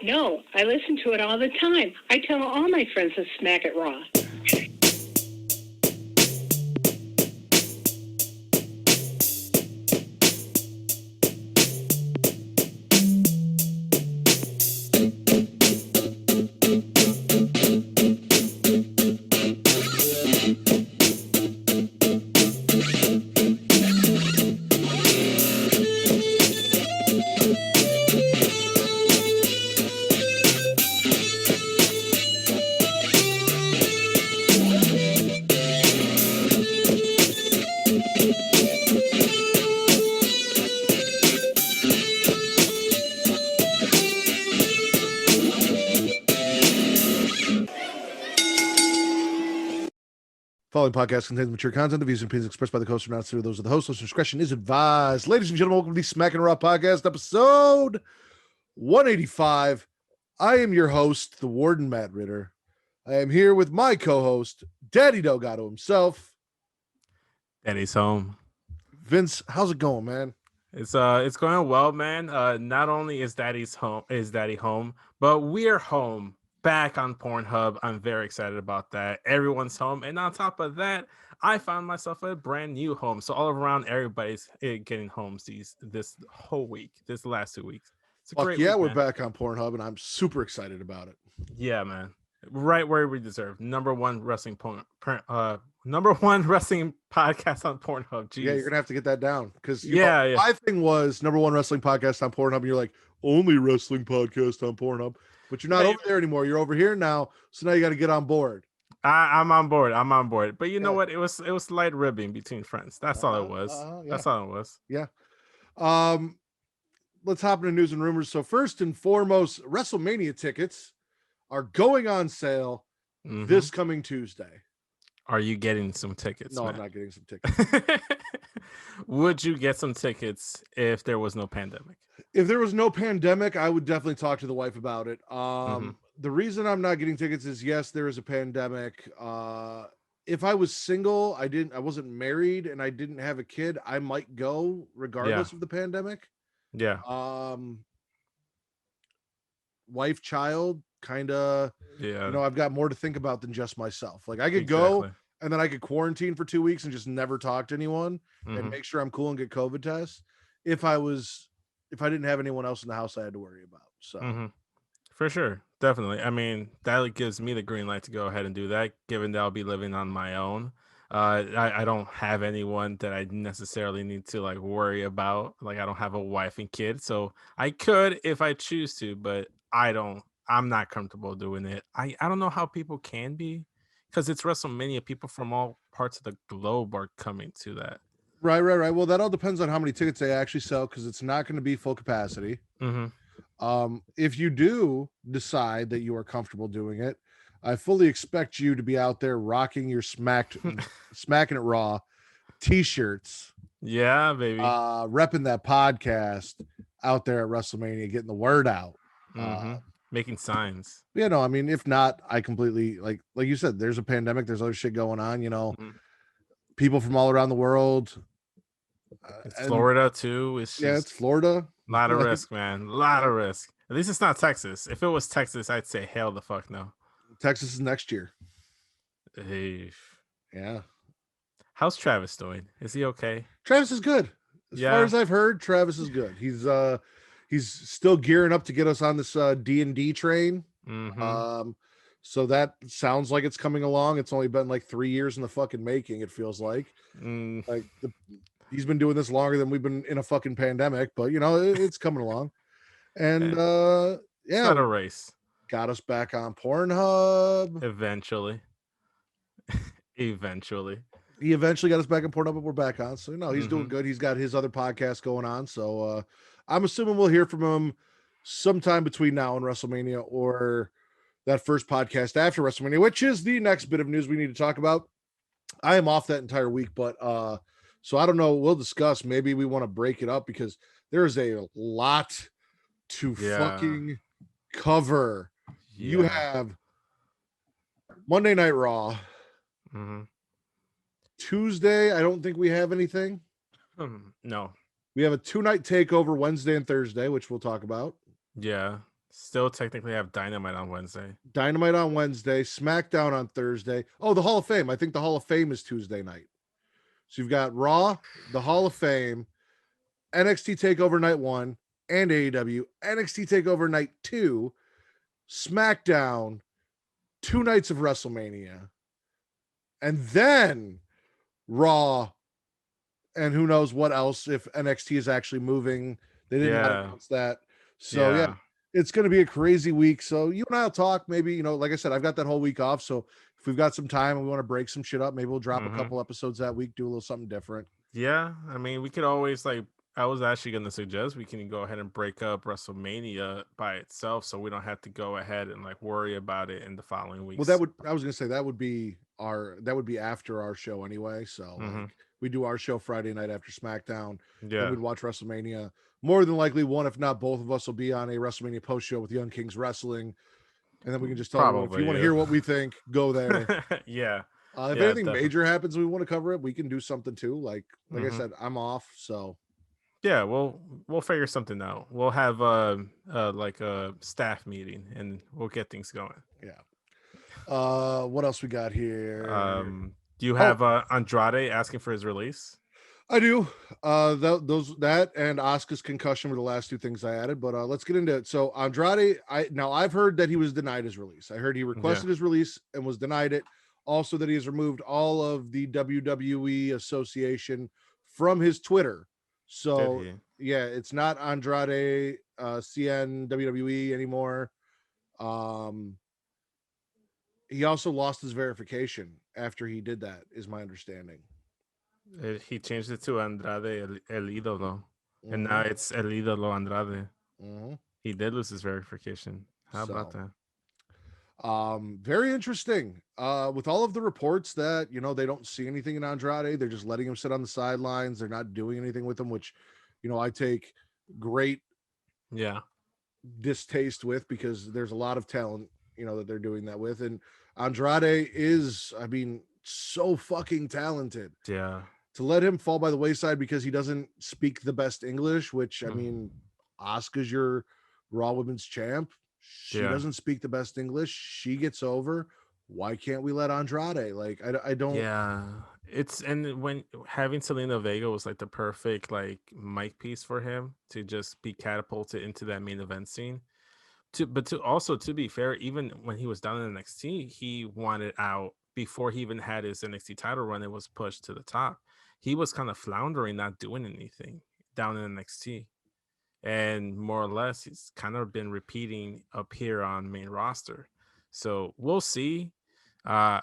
No, I listen to it all the time. I tell all my friends to smack it raw. Following podcast contains mature content. The views and opinions expressed by the host are not through those of the host. Listener discretion is advised. Ladies and gentlemen, welcome to the Smackin' Raw podcast, episode 185. I am your host, the Warden, Matt Ritter. I am here with my co-host, Daddy Delgado himself. Daddy's home. Vince, how's it going, man? It's going well, man. Not only is Daddy home, but we're home. Back on Pornhub. I'm very excited about that. Everyone's home. And on top of that, I found myself a brand new home. So all around, everybody's getting homes this whole week, this last 2 weeks. It's a great week, we're man. back on Pornhub, and I'm super excited about it. Yeah, man. Right where we deserve. Number one wrestling podcast on Pornhub. Jeez. Yeah, you're gonna have to get that down because yeah. My thing was number one wrestling podcast on Pornhub, and you're like, only wrestling podcast on Pornhub. But you're not over there anymore. You're over here now. So now you got to get on board. I'm on board. But you know what? It was light ribbing between friends. That's all it was. That's all it was. Yeah. Let's hop into news and rumors. So first and foremost, Wrestlemania tickets are going on sale this coming Tuesday. Are you getting some tickets? No, man? I'm not getting some tickets. Would you get some tickets if there was no pandemic? If there was no pandemic, I would definitely talk to the wife about it. The reason I'm not getting tickets is, yes, there is a pandemic. If I was single, I wasn't married, and I didn't have a kid, I might go regardless of the pandemic. Yeah. Wife, child, kind of. Yeah. You know, I've got more to think about than just myself. Like I could go and then I could quarantine for 2 weeks and just never talk to anyone and make sure I'm cool and get COVID tests. If I didn't have anyone else in the house I had to worry about. So for sure. Definitely. I mean, that gives me the green light to go ahead and do that, given that I'll be living on my own. I don't have anyone that I necessarily need to like worry about. Like I don't have a wife and kid. So I could if I choose to, but I'm not comfortable doing it. I don't know how people can be, because it's WrestleMania. People from all parts of the globe are coming to that. Right. Well, that all depends on how many tickets they actually sell, because it's not going to be full capacity. If you do decide that you are comfortable doing it, I fully expect you to be out there rocking your Smackin' It Raw t-shirts. Yeah, baby. Repping that podcast out there at WrestleMania, getting the word out. Making signs. Yeah, no, I mean, if not, I completely like you said, there's a pandemic, there's other shit going on, you know, people from all around the world. It's Florida too. It's Florida. A lot of risk, man. A lot of risk. At least it's not Texas. If it was Texas, I'd say hell the fuck no. Texas is next year. Hey. Yeah. How's Travis doing? Is he okay? Travis is good. As far as I've heard, Travis is good. He's still gearing up to get us on this D&D train. So that sounds like it's coming along. It's only been like 3 years in the fucking making, it feels like. He's been doing this longer than we've been in a fucking pandemic, but you know, it's coming along. And it's not a race. Got us back on Pornhub. Eventually. He eventually got us back on Pornhub, but we're back on. So no, he's doing good. He's got his other podcast going on. So I'm assuming we'll hear from him sometime between now and WrestleMania, or that first podcast after WrestleMania, which is the next bit of news we need to talk about. I am off that entire week, but so I don't know. We'll discuss. Maybe we want to break it up because there is a lot to fucking cover. You have Monday Night Raw. Tuesday, I don't think we have anything. No. We have a 2-night takeover Wednesday and Thursday, which we'll talk about. Yeah. Still technically have Dynamite on Wednesday. Dynamite on Wednesday, SmackDown on Thursday. Oh, the Hall of Fame. I think the Hall of Fame is Tuesday night. So you've got Raw, the Hall of Fame, NXT TakeOver Night 1, and AEW, NXT TakeOver Night 2, SmackDown, 2 nights of WrestleMania, and then Raw, and who knows what else if NXT is actually moving. They didn't announce that. So yeah, it's going to be a crazy week. So you and I'll talk maybe, like I said, I've got that whole week off. So if we've got some time and we want to break some shit up, maybe we'll drop a couple episodes that week, do a little something different. Yeah. I mean, we could always I was actually going to suggest we can go ahead and break up WrestleMania by itself. So we don't have to go ahead and worry about it in the following weeks. Well, I was going to say that would be after our show anyway. So we do our show Friday night after SmackDown. Yeah. Then we'd watch WrestleMania. More than likely, one, if not both of us, will be on a WrestleMania post show with Young Kings Wrestling. And then we can just tell them, if you want to hear what we think, go there. Yeah. If anything major happens, we want to cover it, we can do something too. Like I said, I'm off. So yeah, we'll figure something out. We'll have a staff meeting and we'll get things going. Yeah. What else we got here? Do you have Andrade asking for his release? I do. That and Asuka's concussion were the last 2 things I added, but let's get into it. So Andrade, I've heard that he was denied his release. I heard he requested his release and was denied it. Also that he has removed all of the WWE association from his Twitter. So yeah, it's not Andrade CN WWE anymore. He also lost his verification after he did that, is my understanding. He changed it to Andrade El Ídolo, and now it's El Ídolo Andrade. He did lose his verification. How about that? Very interesting. With all of the reports that they don't see anything in Andrade, they're just letting him sit on the sidelines. They're not doing anything with him, which I take great distaste with, because there's a lot of talent that they're doing that with, and Andrade is, so fucking talented. Yeah. To let him fall by the wayside because he doesn't speak the best English, which Asuka's your Raw Women's champ. She doesn't speak the best English. She gets over. Why can't we let Andrade? I don't. Yeah, and when having Selena Vega was the perfect mic piece for him to just be catapulted into that main event scene. To be fair, even when he was down in NXT, he wanted out before he even had his NXT title run. It was pushed to the top. He was kind of floundering, not doing anything down in NXT. And more or less, he's kind of been repeating up here on main roster. So we'll see. I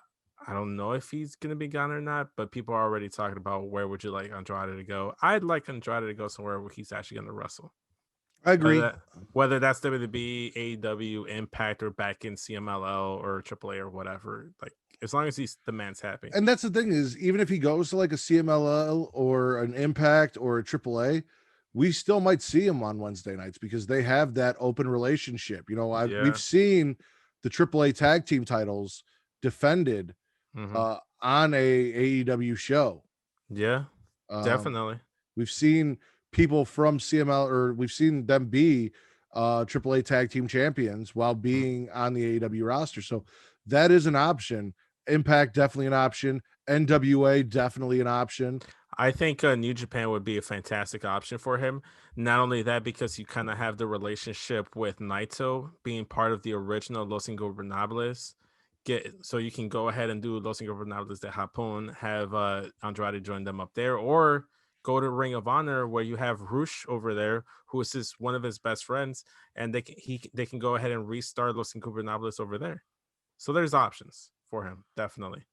don't know if he's going to be gone or not, but people are already talking about where would you like Andrade to go. I'd like Andrade to go somewhere where he's actually going to wrestle. I agree. Whether that's WWE, AEW, Impact, or back in CMLL or AAA or whatever. As long as the man's happy. And that's the thing is, even if he goes to a CMLL or an Impact or a AAA, we still might see him on Wednesday nights because they have that open relationship. We've seen the AAA tag team titles defended on a AEW show. Yeah, definitely. We've seen people from CML, or we've seen them be AAA tag team champions while being on the AEW roster. So that is an option. Impact, definitely an option. NWA, definitely an option. I think New Japan would be a fantastic option for him. Not only that, because you kind of have the relationship with Naito being part of the original Los Ingobernables. So you can go ahead and do Los Ingobernables de Japón, have Andrade join them up there, or go to Ring of Honor where you have Rush over there, who is one of his best friends, and they can go ahead and restart Los Ingobernables over there. So there's options for him, definitely.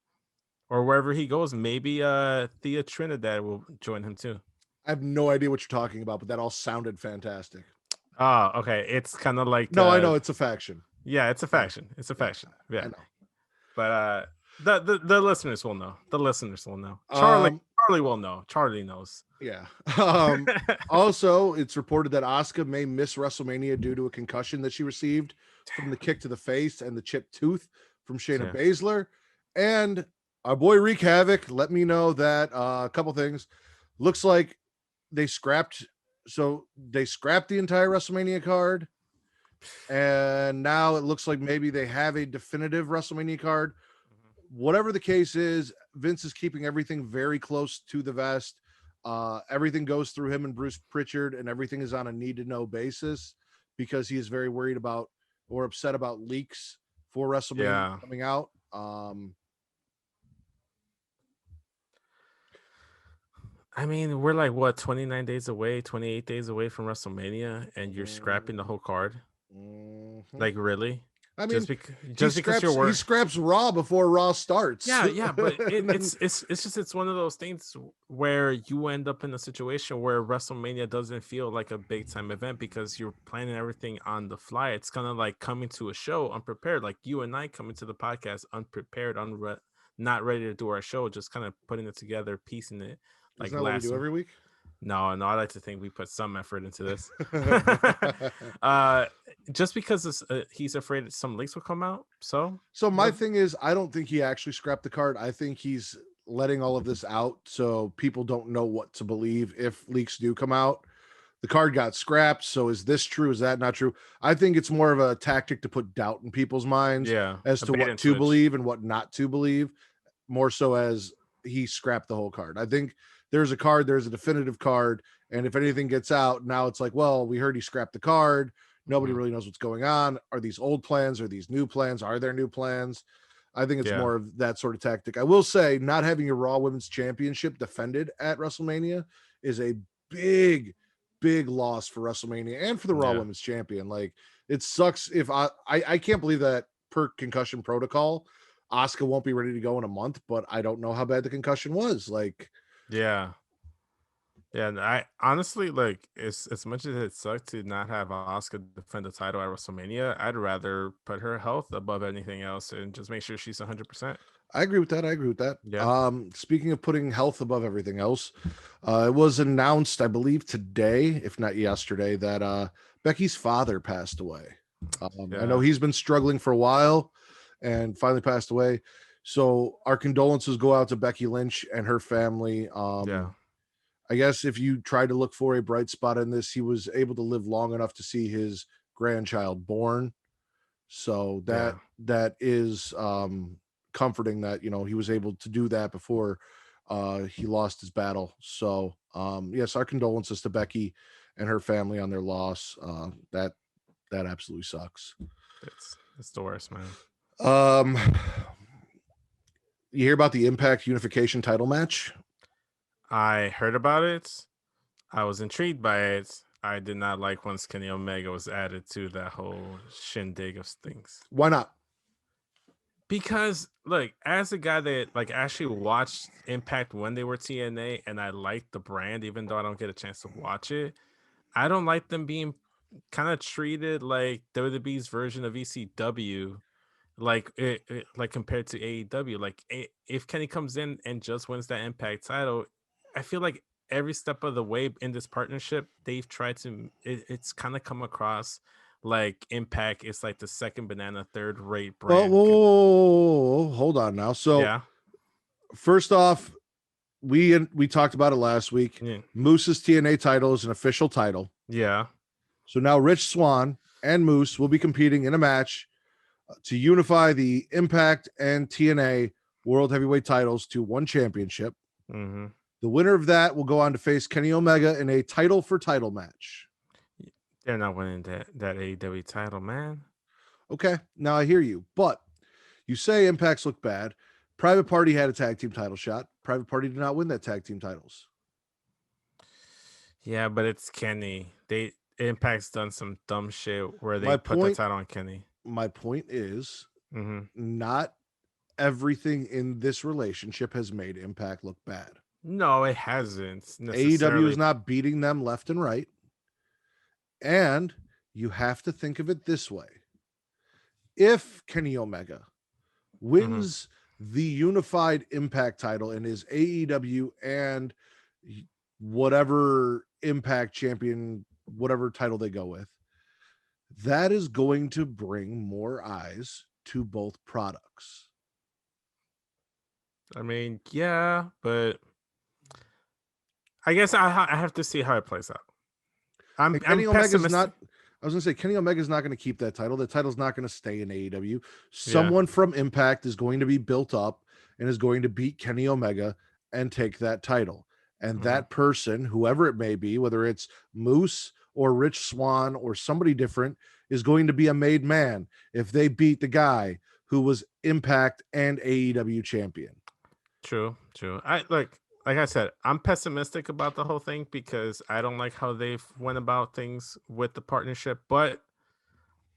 Or wherever he goes, maybe Thea Trinidad will join him too. I have no idea what you're talking about, but that all sounded fantastic. Oh, okay. It's kind of like I know it's a faction. Yeah, it's a faction. It's a faction. Yeah, I know. But the listeners will know. The listeners will know. Charlie will know. Charlie knows. Yeah. Also, it's reported that Asuka may miss WrestleMania due to a concussion that she received from the kick to the face and the chipped tooth from Shayna Baszler. And our boy Wreak Havoc let me know that a couple things. Looks like they scrapped the entire WrestleMania card. And now it looks like maybe they have a definitive WrestleMania card. Whatever the case is, Vince is keeping everything very close to the vest. Everything goes through him and Bruce Pritchard, and everything is on a need-to-know basis because he is very worried about or upset about leaks for WrestleMania coming out. I mean, we're like, what, 29 days away, 28 days away from WrestleMania, and you're scrapping the whole card? Like, really? I mean, just because you're he scraps Raw before Raw starts. Yeah, but it's one of those things where you end up in a situation where WrestleMania doesn't feel like a big time event because you're planning everything on the fly. It's kind of like coming to a show unprepared, like you and I coming to the podcast unprepared, not ready to do our show, just kind of putting it together, piecing it. Like Isn't that what we do every week? No, I like to think we put some effort into this. Just because he's afraid some leaks will come out. So my thing is, I don't think he actually scrapped the card. I think he's letting all of this out so people don't know what to believe if leaks do come out. The card got scrapped. So is this true? Is that not true? I think it's more of a tactic to put doubt in people's minds as to what to believe and what not to believe, more so as he scrapped the whole card. I think there's a card, there's a definitive card. And if anything gets out, now it's like, well, we heard he scrapped the card. Nobody really knows what's going on. Are these old plans? Are these new plans? Are there new plans? I think it's more of that sort of tactic. I will say not having your Raw Women's Championship defended at WrestleMania is a big loss for WrestleMania and for the Raw Women's Champion. Like, it sucks if I can't believe that per concussion protocol, Asuka won't be ready to go in a month, but I don't know how bad the concussion was. Like, and I honestly, like, as much as it sucked to not have Asuka defend the title at WrestleMania, I'd rather put her health above anything else and just make sure she's 100%. I agree with that. Yeah. Speaking of putting health above everything else, it was announced, I believe today, if not yesterday, that Becky's father passed away. I know he's been struggling for a while and finally passed away. So our condolences go out to Becky Lynch and her family. I guess if you try to look for a bright spot in this, he was able to live long enough to see his grandchild born. So that is comforting that, you know, he was able to do that before he lost his battle. So yes, our condolences to Becky and her family on their loss. That absolutely sucks. It's the worst, man. You hear about the Impact Unification title match? I heard about it. I was intrigued by it. I did not like once Kenny Omega was added to that whole shindig of things. Why not? Because, look, as a guy that like actually watched Impact when they were TNA, and I liked the brand, even though I don't get a chance to watch it, I don't like them being kind of treated like WWE's version of ECW, like like compared to AEW. Like, if Kenny comes in and just wins that Impact title, I feel like every step of the way in this partnership, they've tried to. It's kind of come across like Impact is like the second banana, third rate brand. Whoa, hold on now. So, first off, we talked about it last week. Moose's TNA title is an official title. Yeah. So now Rich Swann and Moose will be competing in a match to unify the Impact and TNA World Heavyweight titles to one championship. Mm-hmm. The winner of that will go on to face Kenny Omega in a title for title match. They're not winning that AEW title, man. Okay, now I hear you, but you say Impacts look bad. Private Party had a tag team title shot. Private Party did not win that tag team titles. Yeah, but it's Kenny. Impact's done some dumb shit where they put the title on Kenny. My point is, not everything in this relationship has made Impact look bad. No, it hasn't. AEW is not beating them left and right. And you have to think of it this way. If Kenny Omega wins the unified Impact title and is AEW and whatever Impact champion, whatever title they go with, that is going to bring more eyes to both products. I mean, yeah, but I guess I have to see how it plays out. Kenny Omega's not. I was going to say Kenny Omega is not going to keep that title. The title's not going to stay in AEW. Yeah. Someone from Impact is going to be built up and is going to beat Kenny Omega and take that title. And that person, whoever it may be, whether it's Moose or Rich Swann or somebody different, is going to be a made man if they beat the guy who was Impact and AEW champion. True. Like I said, I'm pessimistic about the whole thing because I don't like how they've went about things with the partnership. But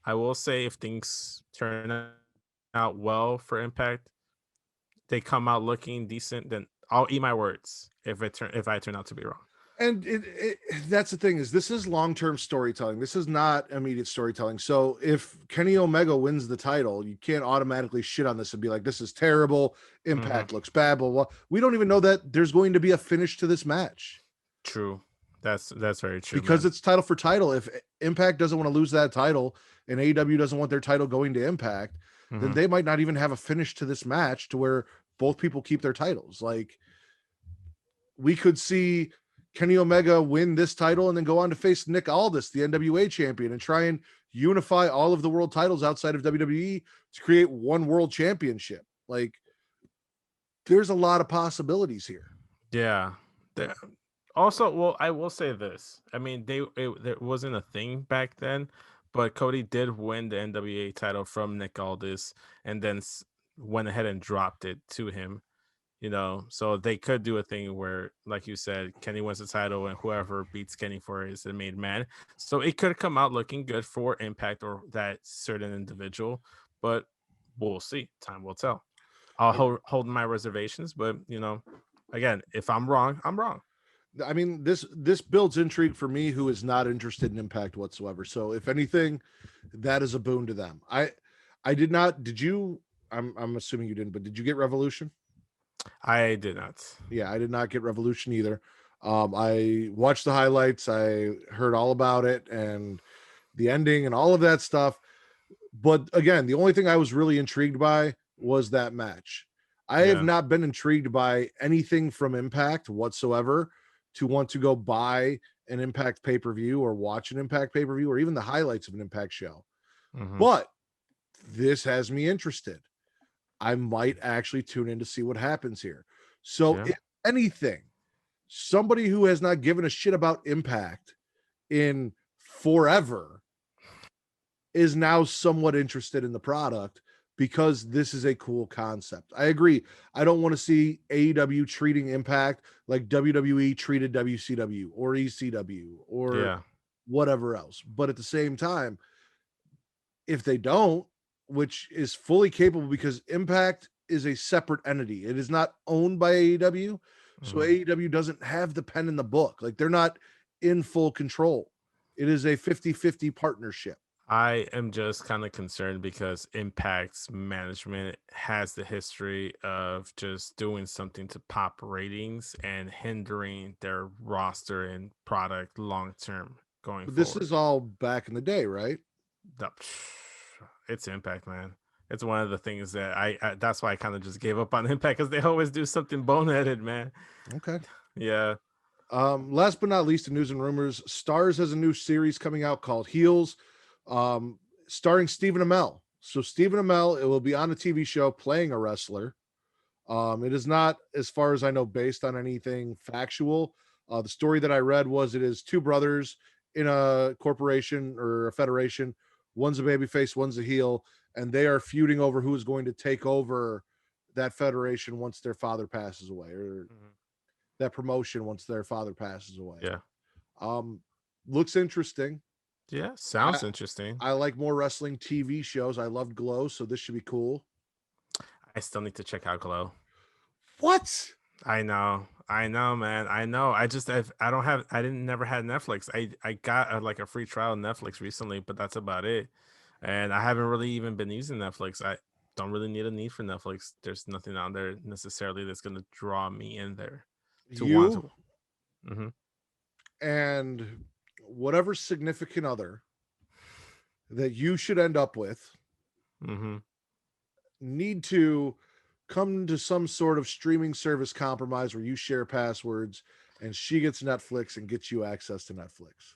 I will say, if things turn out well for Impact, they come out looking decent, then I'll eat my words if I turn out to be wrong. And that's the thing, is this is long-term storytelling. This is not immediate storytelling. So if Kenny Omega wins the title, you can't automatically shit on this and be like, this is terrible. Impact looks bad. Blah, blah. We don't even know that there's going to be a finish to this match. True. That's very true. Because it's title for title. If Impact doesn't want to lose that title and AEW doesn't want their title going to Impact, then they might not even have a finish to this match to where both people keep their titles. Like, we could see Kenny Omega win this title and then go on to face Nick Aldis, the NWA champion, and try and unify all of the world titles outside of WWE to create one world championship. Like, there's a lot of possibilities here. Yeah. Also, well, I will say this. I mean, there wasn't a thing back then, but Cody did win the NWA title from Nick Aldis and then went ahead and dropped it to him. So they could do a thing where, like you said, Kenny wins the title and whoever beats Kenny for it is the made man. So it could come out looking good for Impact or that certain individual, but we'll see. Time will tell. I'll hold my reservations, but again, if I'm wrong, I'm wrong. I mean, this builds intrigue for me, who is not interested in Impact whatsoever. So if anything, that is a boon to them. I did not. Did you? I'm assuming you didn't, but did you get Revolution? I did not. Yeah, I did not get Revolution either. I watched the highlights. I heard all about it and the ending and all of that stuff. But again, the only thing I was really intrigued by was that match. I have not been intrigued by anything from Impact whatsoever to want to go buy an Impact pay-per-view or watch an Impact pay-per-view or even the highlights of an Impact show. But this has me interested. I might actually tune in to see what happens here. So if anything, somebody who has not given a shit about Impact in forever is now somewhat interested in the product because this is a cool concept. I agree. I don't want to see AEW treating Impact like WWE treated WCW or ECW or whatever else. But at the same time, if they don't, which is fully capable because Impact is a separate entity. It is not owned by AEW. So AEW doesn't have the pen in the book. Like, they're not in full control. It is a 50-50 partnership. I am just kind of concerned because Impact's management has the history of just doing something to pop ratings and hindering their roster and product long-term going forward. This is all back in the day, right? It's Impact, man. It's one of the things that I that's why I kind of just gave up on Impact, because they always do something boneheaded, man. Okay. Yeah. Last but not least, in news and rumors, Stars has a new series coming out called Heels, starring Stephen Amell. So Stephen Amell, it will be on a TV show playing a wrestler. It is not, as far as I know, based on anything factual. The story that I read was it is two brothers in a corporation or a federation. One's a babyface, one's a heel, and they are feuding over who is going to take over that federation once their father passes away, or that promotion once their father passes away. Yeah. Looks interesting. Yeah, sounds interesting. I like more wrestling TV shows. I loved Glow, so this should be cool. I still need to check out Glow. What? I know, man. I know. I never had Netflix. I got a free trial of Netflix recently, but that's about it. And I haven't really even been using Netflix. I don't really need a need for Netflix. There's nothing on there necessarily that's going to draw me in there to want to. And whatever significant other that you should end up with need to come to some sort of streaming service compromise where you share passwords and she gets Netflix and gets you access to Netflix.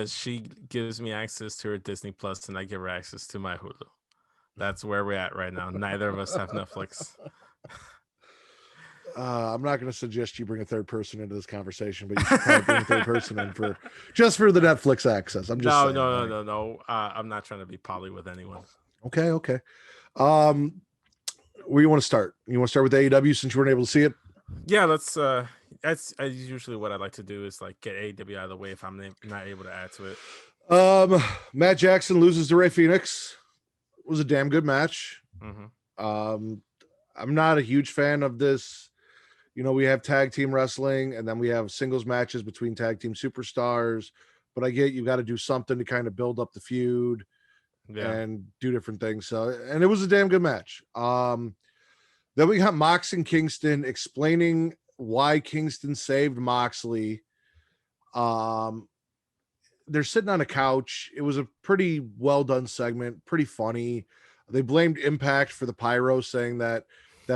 She gives me access to her Disney Plus, and I give her access to my Hulu. That's where we're at right now. Neither of us have Netflix. I'm not going to suggest you bring a third person into this conversation, but you should probably bring a third person in for the Netflix access. I'm just saying. No. I'm not trying to be poly with anyone. Okay. Where you want to start? You want to start with AEW since you weren't able to see it? Yeah, that's usually what I like to do is like get AEW out of the way if I'm not able to add to it. Matt Jackson loses to Ray Phoenix. It was a damn good match. Mm-hmm. I'm not a huge fan of this. You know, we have tag team wrestling and then we have singles matches between tag team superstars, but I get you got to do something to kind of build up the feud and do different things. So, and it was a damn good match. Then we got Mox and Kingston explaining why Kingston saved Moxley. They're sitting on a couch. It was a pretty well done segment, pretty funny. They blamed Impact for the pyro, saying that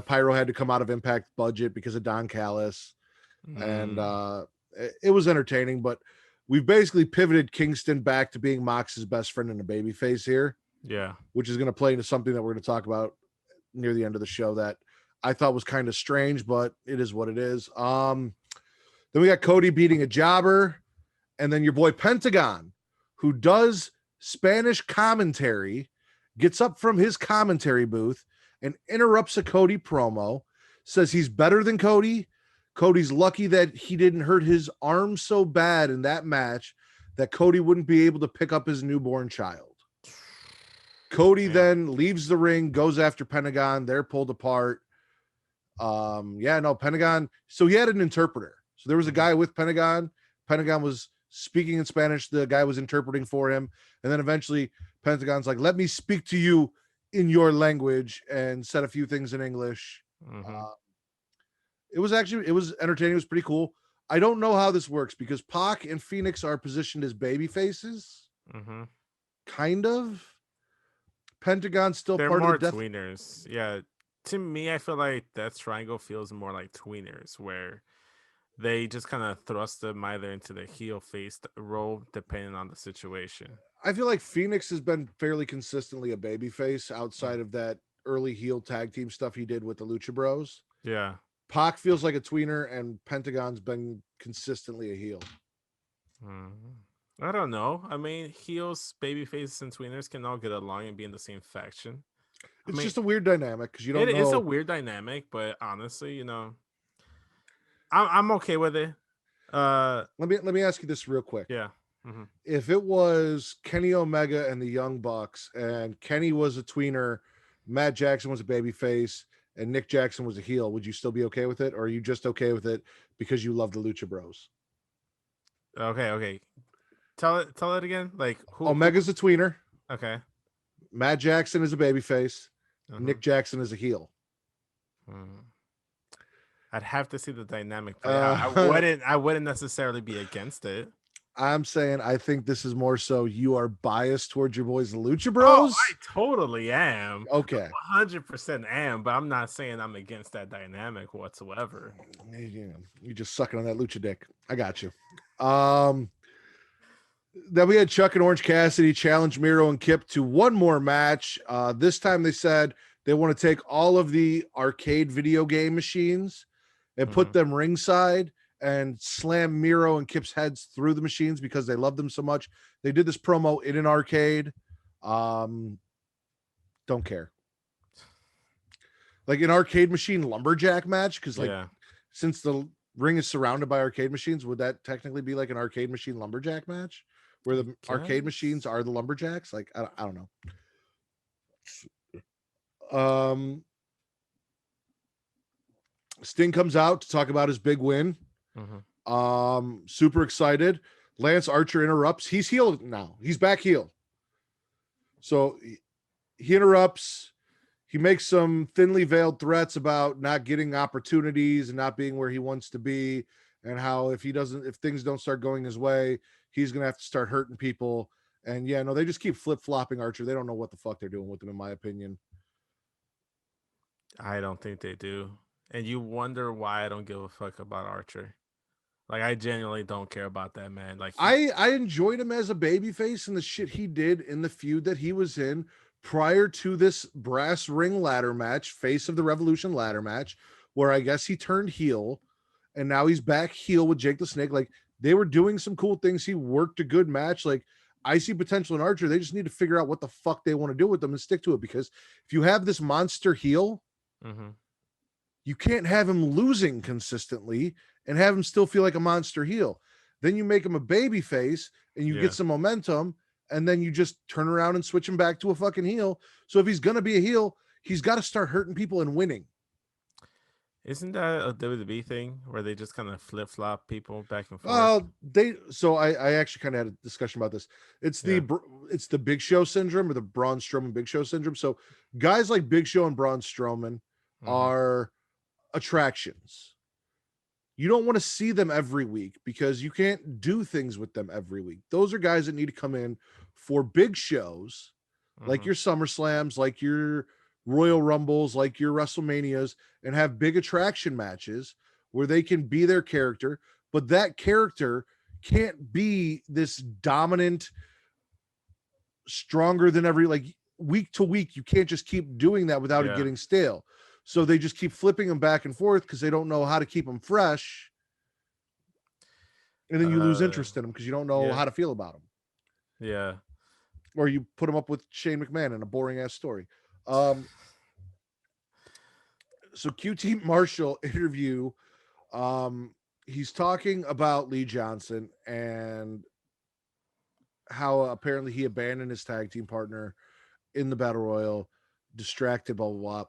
pyro had to come out of Impact budget because of Don Callis. And it was entertaining, but we've basically pivoted Kingston back to being Mox's best friend and a babyface here. Yeah. Which is going to play into something that we're going to talk about near the end of the show that I thought was kind of strange, but it is what it is. Then we got Cody beating a jobber, and then your boy Pentagon, who does Spanish commentary, gets up from his commentary booth and interrupts a Cody promo, says he's better than Cody. Cody's lucky that he didn't hurt his arm so bad in that match that Cody wouldn't be able to pick up his newborn child. Cody then leaves the ring, goes after Pentagon. They're pulled apart. Pentagon. So he had an interpreter. So there was a guy with Pentagon. Pentagon was speaking in Spanish. The guy was interpreting for him. And then eventually Pentagon's like, let me speak to you in your language, and said a few things in English. It was entertaining. It was pretty cool. I don't know how this works because Pac and Phoenix are positioned as baby faces. Kind of. Pentagon's still They're part more of the tweeners. Yeah. To me, I feel like that triangle feels more like tweeners, where they just kind of thrust them either into the heel face role depending on the situation. I feel like Phoenix has been fairly consistently a babyface outside of that early heel tag team stuff he did with the Lucha Bros. Yeah. Pac feels like a tweener, and Pentagon's been consistently a heel. I don't know. I mean, heels, babyfaces, and tweeners can all get along and be in the same faction. It's just a weird dynamic because you don't know. It's a weird dynamic, but honestly, I'm okay with it. Let me ask you this real quick. Yeah. If it was Kenny Omega and the Young Bucks, and Kenny was a tweener, Matt Jackson was a babyface, and Nick Jackson was a heel, would you still be okay with it, or are you just okay with it because you love the Lucha Bros? Okay. Tell it again. Like Omega's a tweener. Okay. Matt Jackson is a babyface. Nick Jackson is a heel. I'd have to see the dynamic. I wouldn't necessarily be against it. I'm saying I think this is more so you are biased towards your boys, the Lucha Bros. Oh, I totally am. Okay. 100% am, but I'm not saying I'm against that dynamic whatsoever. You're just sucking on that Lucha dick. I got you. Then we had Chuck and Orange Cassidy challenge Miro and Kip to one more match. This time they said they want to take all of the arcade video game machines and put them ringside and slam Miro and Kip's heads through the machines because they love them so much. They did this promo in an arcade. Don't care. Like an arcade machine lumberjack match, because since the ring is surrounded by arcade machines, would that technically be like an arcade machine lumberjack match where the arcade machines are the lumberjacks? Like I don't know. Sting comes out to talk about his big win. Super excited. Lance Archer interrupts. He's heel now. He's back heel. So he interrupts. He makes some thinly veiled threats about not getting opportunities and not being where he wants to be, and how if things don't start going his way, he's gonna have to start hurting people. And they just keep flip-flopping Archer. They don't know what the fuck they're doing with him, in my opinion. I don't think they do. And you wonder why I don't give a fuck about Archer. Like, I genuinely don't care about that man. Like, I enjoyed him as a babyface and the shit he did in the feud that he was in prior to this brass ring ladder match, Face of the Revolution ladder match, where I guess he turned heel and now he's back heel with Jake the Snake. Like, they were doing some cool things. He worked a good match. Like, I see potential in Archer. They just need to figure out what the fuck they want to do with them and stick to it, because if you have this monster heel, you can't have him losing consistently and have him still feel like a monster heel. Then you make him a baby face and you get some momentum, and then you just turn around and switch him back to a fucking heel. So if he's going to be a heel, he's got to start hurting people and winning. Isn't that a WWE thing where they just kind of flip flop people back and forth? I actually kind of had a discussion about this. It's the Big Show syndrome, or the Braun Strowman Big Show syndrome. So guys like Big Show and Braun Strowman are attractions. You don't want to see them every week because you can't do things with them every week. Those are guys that need to come in for big shows, like your SummerSlams, like your Royal Rumbles, like your WrestleManias, and have big attraction matches where they can be their character, but that character can't be this dominant, stronger than every, like, week to week. You can't just keep doing that without it getting stale. So they just keep flipping them back and forth because they don't know how to keep them fresh. And then you lose interest in them because you don't know how to feel about them. Yeah. Or you put them up with Shane McMahon in a boring ass story. So QT Marshall interview, he's talking about Lee Johnson and how apparently he abandoned his tag team partner in the Battle Royal, distracted, blah, blah, blah.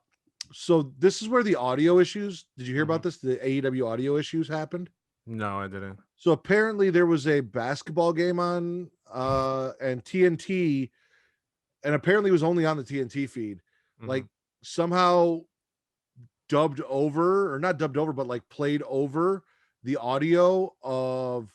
So this is where the audio issues, did you hear about this? The AEW audio issues happened? No, I didn't. So apparently there was a basketball game on and TNT, and apparently it was only on the TNT feed. Like somehow dubbed over, or not dubbed over, but like played over the audio of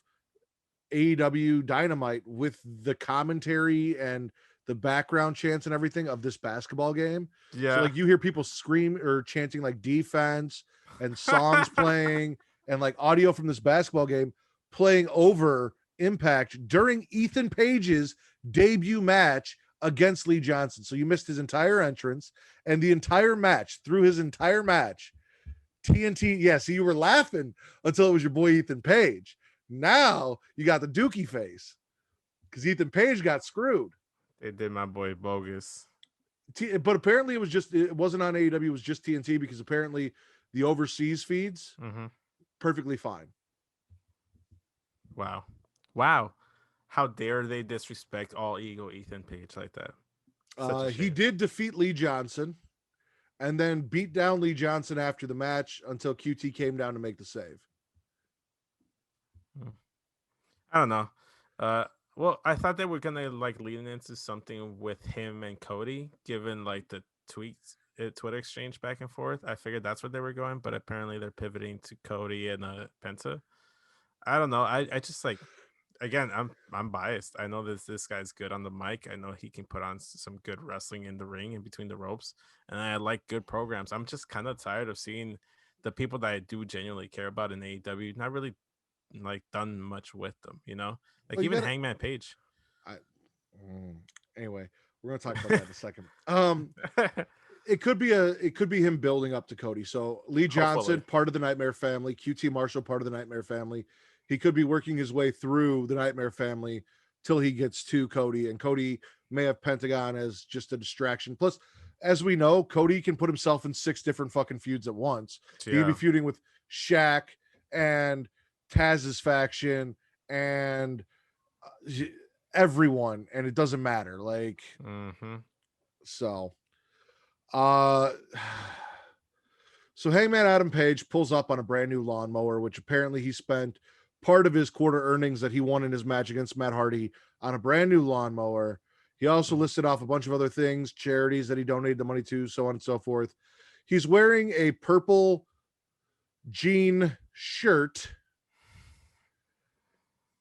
AEW Dynamite with the commentary and the background chants and everything of this basketball game. Yeah. So like you hear people scream or chanting like defense and songs playing and like audio from this basketball game playing over Impact during Ethan Page's debut match against Lee Johnson. So you missed his entire entrance and the entire match. Through his entire match, TNT, so you were laughing until it was your boy Ethan Page. Now you got the Dookie face because Ethan Page got screwed. They did my boy bogus. But apparently it wasn't on AEW, it was just TNT, because apparently the overseas feeds perfectly fine. Wow. How dare they disrespect all ego Ethan Page like that? He did defeat Lee Johnson and then beat down Lee Johnson after the match until QT came down to make the save. I don't know. Well, I thought they were gonna like lean into something with him and Cody, given like the Twitter exchange back and forth. I figured that's where they were going, but apparently they're pivoting to Cody and Penta. I don't know. I just like, again, I'm biased. I know this guy's good on the mic. I know he can put on some good wrestling in the ring and between the ropes, and I like good programs. I'm just kind of tired of seeing the people that I do genuinely care about in AEW not really like done much with them, you know, like even Hangman Page. Anyway, we're gonna talk about that in a second. It could be him building up to Cody. So Lee Johnson, part of the Nightmare family, QT Marshall, part of the Nightmare family. He could be working his way through the Nightmare family till he gets to Cody, and Cody may have Pentagon as just a distraction. Plus, as we know, Cody can put himself in 6 different fucking feuds at once. He could be feuding with Shaq and Taz's faction and everyone, and it doesn't matter. Like, so Hangman Adam Page pulls up on a brand new lawnmower, which apparently he spent part of his quarter earnings that he won in his match against Matt Hardy on a brand new lawnmower. He also listed off a bunch of other things, charities that he donated the money to, so on and so forth. He's wearing a purple jean shirt.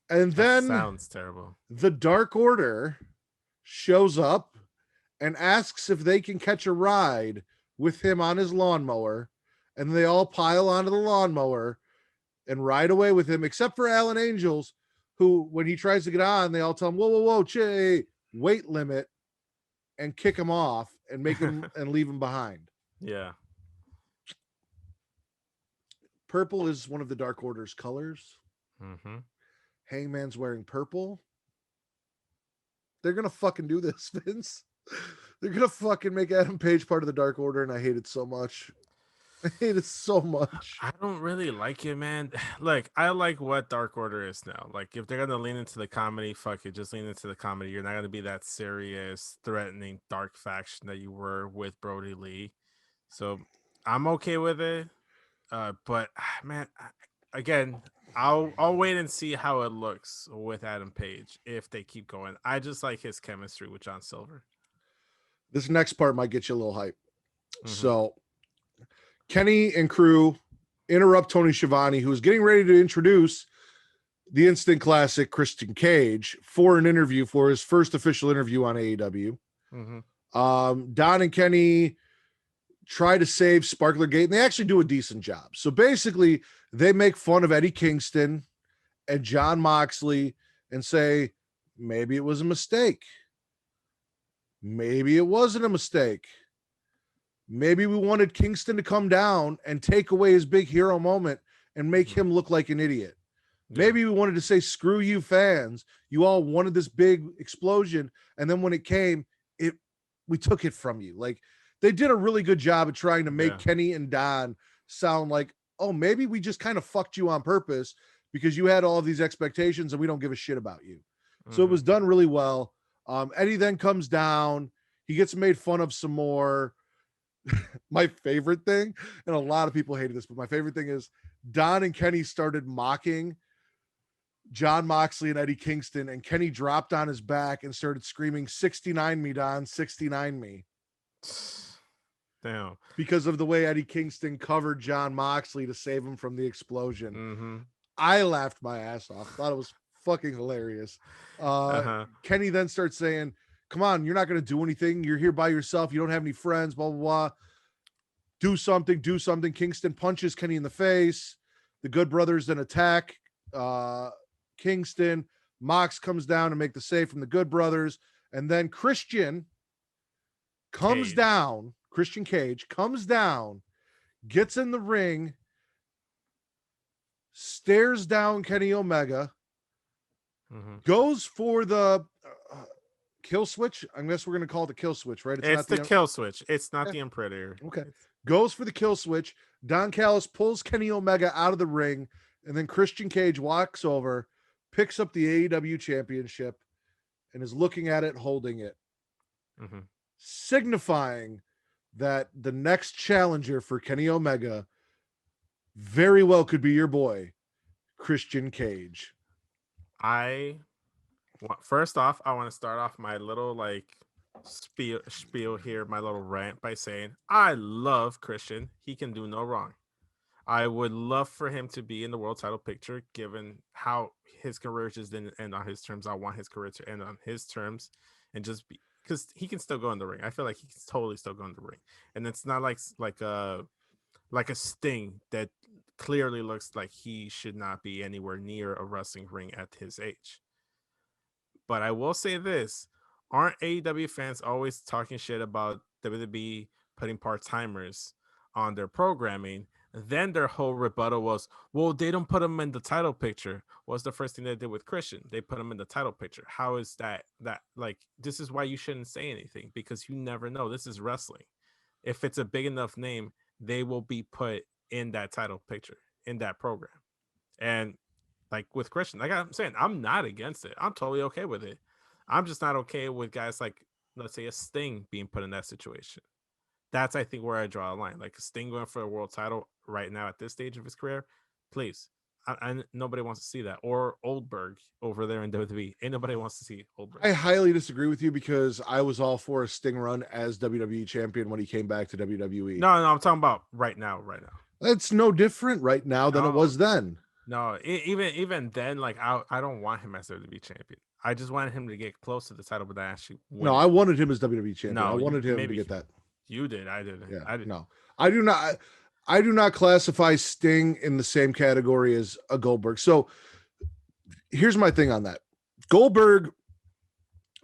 And then sounds terrible. The Dark Order shows up and asks if they can catch a ride with him on his lawnmower, and they all pile onto the lawnmower, and ride away with him, except for Alan Angels, who, when he tries to get on, they all tell him, whoa, weight limit, and kick him off and make him and leave him behind. Yeah. Purple is one of the Dark Order's colors. Mm-hmm. Hangman's wearing purple. They're going to fucking do this, Vince. They're going to fucking make Adam Page part of the Dark Order, and I hate it so much. I hate it so much. I don't really like it, man. Like, I like what Dark Order is now. Like, if they're going to lean into the comedy, fuck it. Just lean into the comedy. You're not going to be that serious, threatening, dark faction that you were with Brody Lee. So, I'm okay with it. But, man, again, I'll wait and see how it looks with Adam Page if they keep going. I just like his chemistry with John Silver. This next part might get you a little hype. Mm-hmm. So, Kenny and crew interrupt Tony Schiavone, who is getting ready to introduce the instant classic Christian Cage for an interview, for his first official interview on AEW. Mm-hmm. Don and Kenny try to save Sparkler Gate, and they actually do a decent job. So basically, they make fun of Eddie Kingston and Jon Moxley and say, maybe it was a mistake. Maybe it wasn't a mistake. Maybe we wanted Kingston to come down and take away his big hero moment and make him look like an idiot. Yeah. Maybe we wanted to say, screw you fans. You all wanted this big explosion. And then when it came, we took it from you. Like, they did a really good job of trying to make Kenny and Don sound like, oh, maybe we just kind of fucked you on purpose because you had all of these expectations and we don't give a shit about you. Mm-hmm. So it was done really well. Eddie then comes down. He gets made fun of some more. My favorite thing, and a lot of people hated this, but my favorite thing is Don and Kenny started mocking Jon Moxley and Eddie Kingston, and Kenny dropped on his back and started screaming, 69 me, Don, 69 me. Damn. Because of the way Eddie Kingston covered Jon Moxley to save him from the explosion. Mm-hmm. I laughed my ass off. Thought it was fucking hilarious. Kenny then starts saying, come on, you're not going to do anything. You're here by yourself. You don't have any friends, blah, blah, blah. Do something. Kingston punches Kenny in the face. The Good Brothers then attack Kingston. Mox comes down and make the save from the Good Brothers. And then Christian Cage comes down, gets in the ring, stares down Kenny Omega, goes for the kill switch. I guess we're going to call it the kill switch, right? It's not the kill switch. It's not the Imperator. Okay. Goes for the kill switch. Don Callis pulls Kenny Omega out of the ring, and then Christian Cage walks over, picks up the AEW championship, and is looking at it, holding it, signifying that the next challenger for Kenny Omega very well could be your boy, Christian Cage. First off, I want to start off my little spiel here, my little rant by saying I love Christian. He can do no wrong. I would love for him to be in the world title picture, given how his career just didn't end on his terms. I want his career to end on his terms and just be, because he can still go in the ring. I feel like he can totally still go in the ring. And it's not like a Sting that clearly looks like he should not be anywhere near a wrestling ring at his age. But I will say this, aren't AEW fans always talking shit about WWE putting part-timers on their programming? Then their whole rebuttal was, well, they don't put him in the title picture. What's the first thing they did with Christian? They put him in the title picture. How is that like, this is why you shouldn't say anything, because you never know. This is wrestling. If it's a big enough name, they will be put in that title picture, in that program. And like with Christian, like I'm saying, I'm not against it. I'm totally okay with it. I'm just not okay with guys like, let's say, a Sting being put in that situation. That's, I think, where I draw a line. Like Sting going for a world title right now at this stage of his career, please. I nobody wants to see that. Or Oldberg over there in WWE. Ain't nobody wants to see Oldberg. I highly disagree with you, because I was all for a Sting run as WWE champion when he came back to WWE. No, I'm talking about right now. It's no different right now than it was then. No, even then, like I don't want him as WWE champion. I just wanted him to get close to the title, but actually win. No, I wanted him as WWE champion. I wanted him to get that. You did. I didn't. Yeah, I didn't. No, I do not. I do not classify Sting in the same category as a Goldberg. So here's my thing on that. Goldberg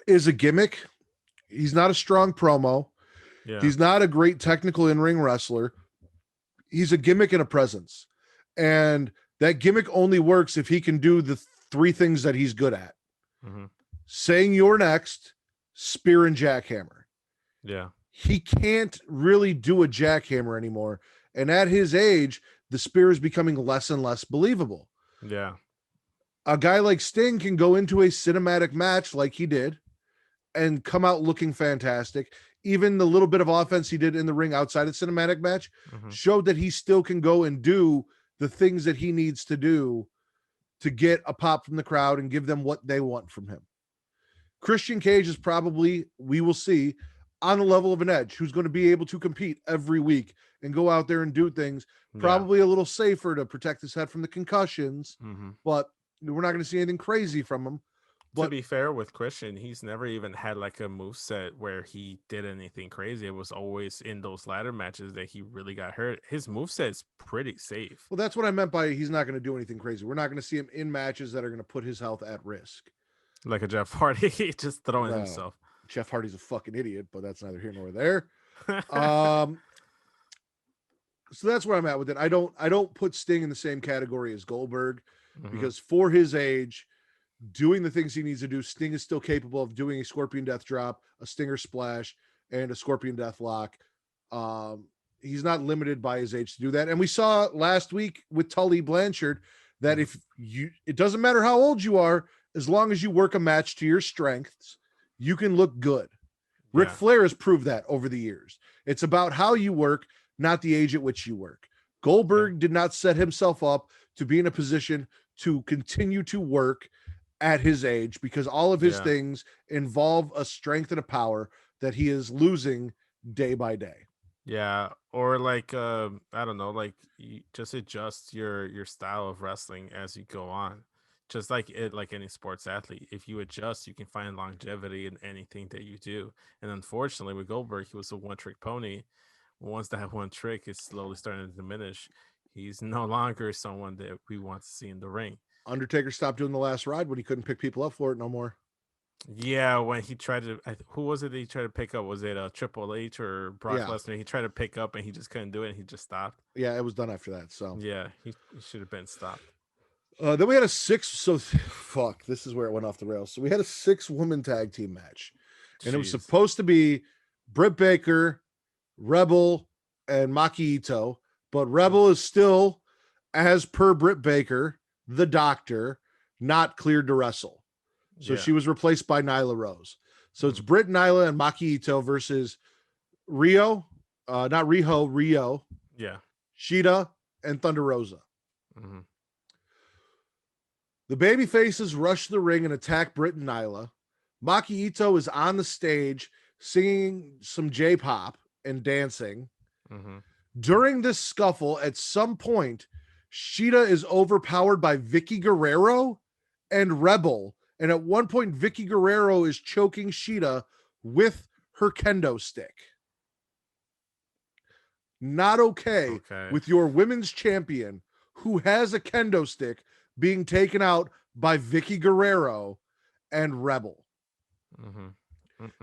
is a gimmick. He's not a strong promo. Yeah. He's not a great technical in-ring wrestler. He's a gimmick and a presence. And that gimmick only works if he can do the three things that he's good at. Mm-hmm. Saying you're next, spear and jackhammer. Yeah. He can't really do a jackhammer anymore. And at his age, the spear is becoming less and less believable. Yeah. A guy like Sting can go into a cinematic match like he did and come out looking fantastic. Even the little bit of offense he did in the ring outside of cinematic match showed that he still can go and do the things that he needs to do to get a pop from the crowd and give them what they want from him. Christian Cage is probably, we will see, on the level of an Edge, who's going to be able to compete every week and go out there and do things, probably a little safer to protect his head from the concussions, but we're not going to see anything crazy from him. But to be fair with Christian, he's never even had like a moveset where he did anything crazy. It was always in those ladder matches that he really got hurt. His moveset is pretty safe. Well, that's what I meant by he's not going to do anything crazy. We're not going to see him in matches that are going to put his health at risk. Like a Jeff Hardy, just throwing himself. Jeff Hardy's a fucking idiot, but that's neither here nor there. So that's where I'm at with it. I don't put Sting in the same category as Goldberg because for his age, doing the things he needs to do, Sting is still capable of doing a Scorpion Death Drop, a Stinger Splash, and a Scorpion Death Lock. He's not limited by his age to do that. And we saw last week with Tully Blanchard that it doesn't matter how old you are, as long as you work a match to your strengths, you can look good. Ric Flair has proved that over the years. It's about how you work, not the age at which you work. Goldberg did not set himself up to be in a position to continue to work at his age because all of his things involve a strength and a power that he is losing day by day. Yeah, or like I don't know, like you just adjust your style of wrestling as you go on. Just like any sports athlete, if you adjust, you can find longevity in anything that you do. And unfortunately, with Goldberg, he was a one-trick pony. Once that one trick is slowly starting to diminish, he's no longer someone that we want to see in the ring. Undertaker stopped doing the last ride when he couldn't pick people up for it no more. Yeah, when he tried to, who was it that he tried to pick up? Was it Triple H or Brock Lesnar? He tried to pick up and he just couldn't do it. And he just stopped. Yeah, it was done after that. So yeah, he should have been stopped. Then we had a 6. So fuck, this is where it went off the rails. So we had a 6-woman tag team match, and it was supposed to be Britt Baker, Rebel, and Maki Ito, but Rebel is still, as per Britt Baker, the Doctor, not cleared to wrestle. So she was replaced by Nyla Rose. So it's Britt, Nyla, and Maki Ito versus Rio. Yeah. Shida and Thunder Rosa. The baby faces rush the ring and attack Britt and Nyla. Maki Ito is on the stage singing some J-pop and dancing. During this scuffle, at some point, Shida is overpowered by Vicky Guerrero and Rebel. And at one point, Vicky Guerrero is choking Shida with her kendo stick. Not okay with your women's champion who has a kendo stick being taken out by Vicky Guerrero and Rebel.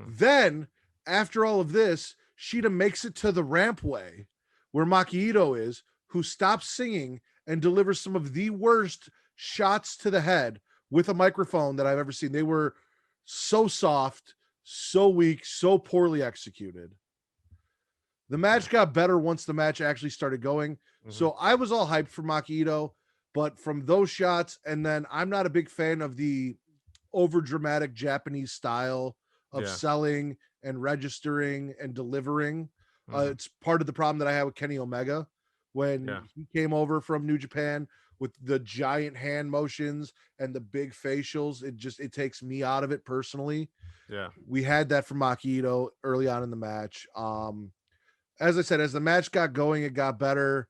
Then, after all of this, Shida makes it to the rampway where Maki Ito is, who stops singing and delivers some of the worst shots to the head with a microphone that I've ever seen. They were so soft, so weak, so poorly executed. The match got better once the match actually started going. So I was all hyped for Maki Ito, but from those shots, and then I'm not a big fan of the over dramatic Japanese style of selling and registering and delivering. It's part of the problem that I had with Kenny Omega when he came over from New Japan with the giant hand motions and the big facials. It takes me out of it personally. We had that from Maki Ito early on in the match. As I said, as the match got going, it got better.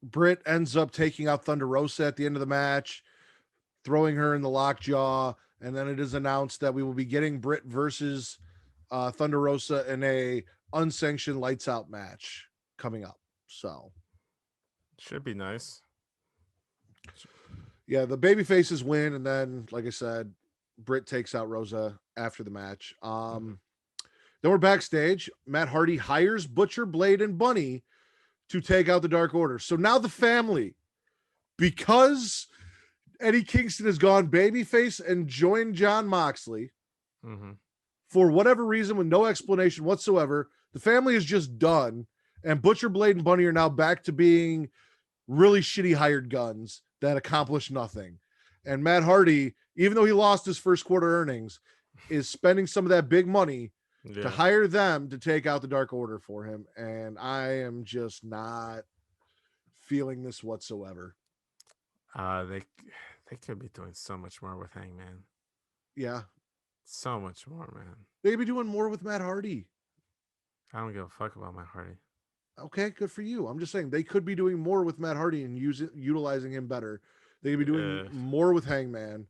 Britt ends up taking out Thunder Rosa at the end of the match, throwing her in the lockjaw, and then it is announced that we will be getting Britt versus Thunder Rosa in a unsanctioned lights out match coming up. So should be nice. Yeah, the baby faces win, and then, like I said, Britt takes out Rosa after the match. Then we're backstage. Matt Hardy hires Butcher, Blade, and Bunny to take out the Dark Order. So now the family, because Eddie Kingston has gone babyface and joined Jon Moxley for whatever reason with no explanation whatsoever, the family is just done, and Butcher, Blade, and Bunny are now back to being really shitty hired guns that accomplish nothing. And Matt Hardy, even though he lost his first quarter earnings, is spending some of that big money to hire them to take out the Dark Order for him. And I am just not feeling this whatsoever. They could be doing so much more with Hangman. Yeah. So much more, man. They'd be doing more with Matt Hardy. I don't give a fuck about Matt Hardy. Okay, good for you. I'm just saying they could be doing more with Matt Hardy and utilizing him better. They could be doing more with Hangman.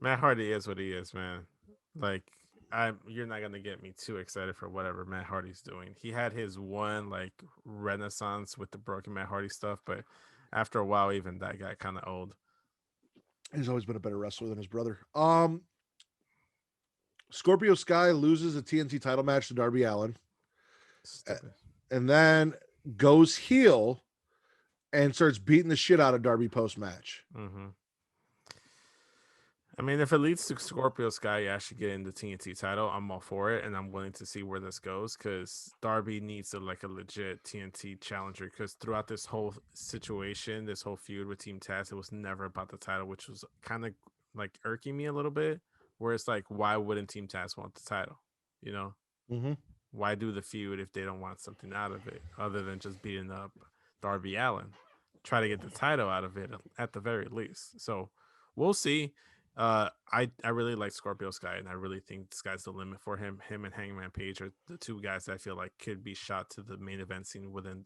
Matt Hardy is what he is, man. Like, you're not gonna get me too excited for whatever Matt Hardy's doing. He had his one like renaissance with the broken Matt Hardy stuff, but after a while, even that got kind of old. He's always been a better wrestler than his brother. Scorpio Sky loses a TNT title match to Darby Allin. And then goes heel and starts beating the shit out of Darby post-match. I mean, if it leads to Scorpio Sky actually getting the TNT title, I'm all for it, and I'm willing to see where this goes, because Darby needs a legit TNT challenger, because throughout this whole situation, this whole feud with Team Taz, it was never about the title, which was kind of like irking me a little bit, where it's like, why wouldn't Team Taz want the title? You know? Why do the feud if they don't want something out of it other than just beating up Darby Allin? Try to get the title out of it at the very least. So we'll see. I really like Scorpio Sky, and I really think the sky's the limit for him. Him and Hangman Page are the two guys that I feel like could be shot to the main event scene within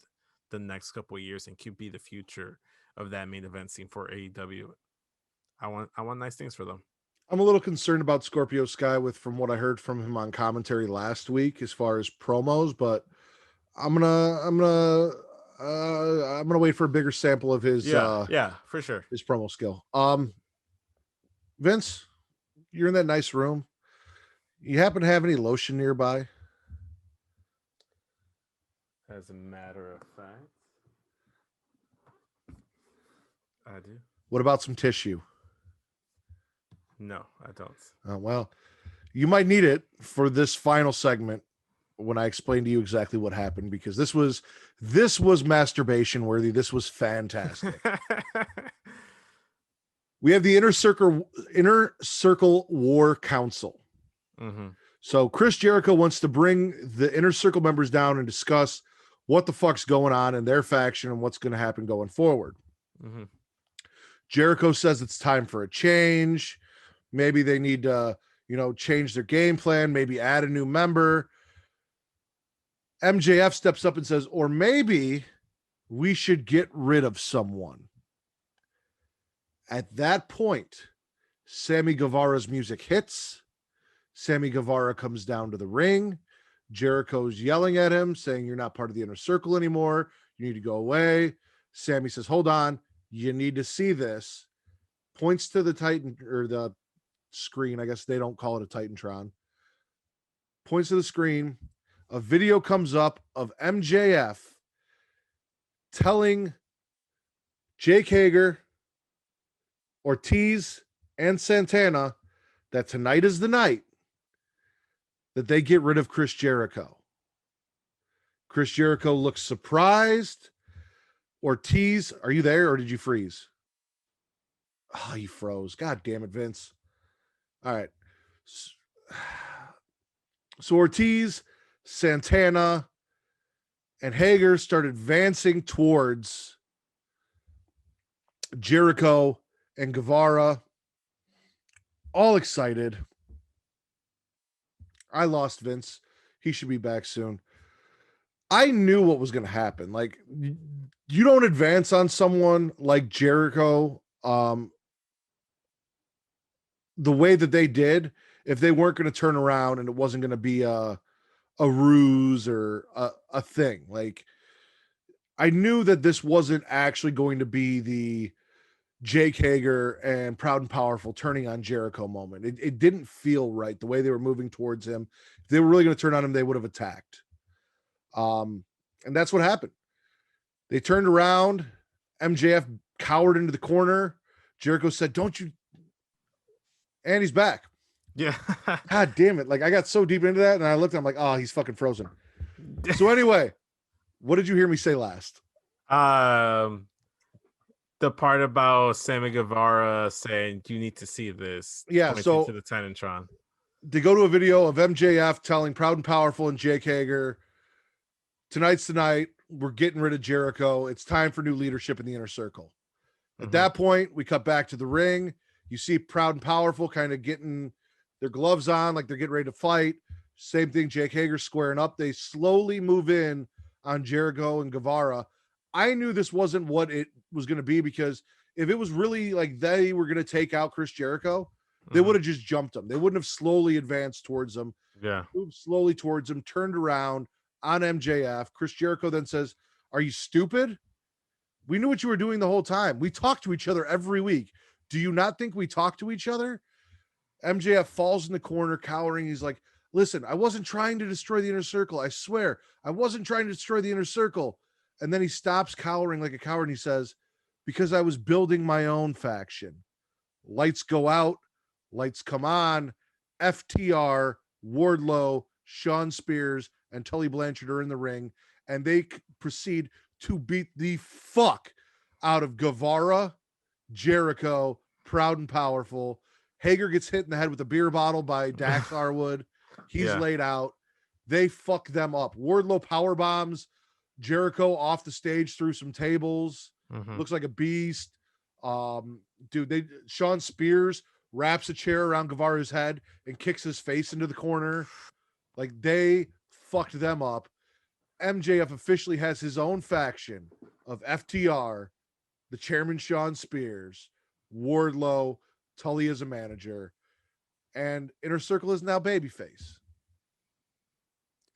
the next couple of years and could be the future of that main event scene for AEW. I want nice things for them. I'm a little concerned about Scorpio Sky from what I heard from him on commentary last week as far as promos, but I'm gonna wait for a bigger sample of his for sure, his promo skill. Vince, you're in that nice room. You happen to have any lotion nearby? As a matter of fact, I do. What about some tissue? No, I don't. Well, you might need it for this final segment when I explain to you exactly what happened, because this was masturbation worthy. This was fantastic. We have the Inner Circle War Council. So Chris Jericho wants to bring the Inner Circle members down and discuss what the fuck's going on in their faction and what's going to happen going forward. Jericho says it's time for a change. Maybe they need to, change their game plan, maybe add a new member. MJF steps up and says, or maybe we should get rid of someone. At that point, Sammy Guevara's music hits. Sammy Guevara comes down to the ring. Jericho's yelling at him, saying, you're not part of the Inner Circle anymore. You need to go away. Sammy says, hold on. You need to see this. Points to the Titan, or the screen. I guess they don't call it a Titantron. Points to the screen. A video comes up of MJF telling Jake Hager, Ortiz, and Santana that tonight is the night that they get rid of Chris Jericho. Chris Jericho looks surprised. Ortiz, are you there or did you freeze? Oh, you froze. God damn it, Vince. All right. So Ortiz, Santana, and Hager start advancing towards Jericho and Guevara, all excited. I lost Vince. He should be back soon. I knew what was going to happen. Like, you don't advance on someone like Jericho the way that they did, if they weren't going to turn around and it wasn't going to be a ruse or a thing. Like, I knew that this wasn't actually going to be the Jake Hager and Proud and Powerful turning on Jericho moment. It didn't feel right the way they were moving towards him. If they were really going to turn on him, they would have attacked. And that's what happened. They turned around. MJF cowered into the corner. Jericho said, "Don't you?" And he's back. Yeah. God damn it. Like, I got so deep into that and I looked, I'm like, oh, he's fucking frozen. So anyway, what did you hear me say last? The part about Sammy Guevara saying you need to see this. Yeah, so to the Titantron. They go to a video of MJF telling Proud and Powerful and Jake Hager, tonight's the night. We're getting rid of Jericho. It's time for new leadership in the Inner Circle. At that point, we cut back to the ring. You see Proud and Powerful kind of getting their gloves on, like they're getting ready to fight. Same thing, Jake Hager squaring up. They slowly move in on Jericho and Guevara. I knew this wasn't what it was going to be, because if it was really like they were going to take out Chris Jericho, they would have just jumped him. They wouldn't have slowly advanced towards him. Yeah. Moved slowly towards him, turned around on MJF. Chris Jericho then says, "Are you stupid? We knew what you were doing the whole time. We talk to each other every week. Do you not think we talk to each other?" MJF falls in the corner, cowering. He's like, "Listen, I wasn't trying to destroy the Inner Circle. I swear, I wasn't trying to destroy the Inner Circle." And then he stops cowering like a coward and he says, "Because I was building my own faction." Lights go out, lights come on. FTR, Wardlow, Sean Spears, and Tully Blanchard are in the ring, and they proceed to beat the fuck out of Guevara, Jericho, Proud and Powerful. Hager gets hit in the head with a beer bottle by Dax Harwood. He's laid out. They fuck them up. Wardlow power bombs Jericho off the stage through some tables. Looks like a beast. Sean Spears wraps a chair around Guevara's head and kicks his face into the corner. Like, they fucked them up. MJF officially has his own faction of FTR, the chairman Sean Spears, Wardlow, Tully as a manager, and Inner Circle is now babyface.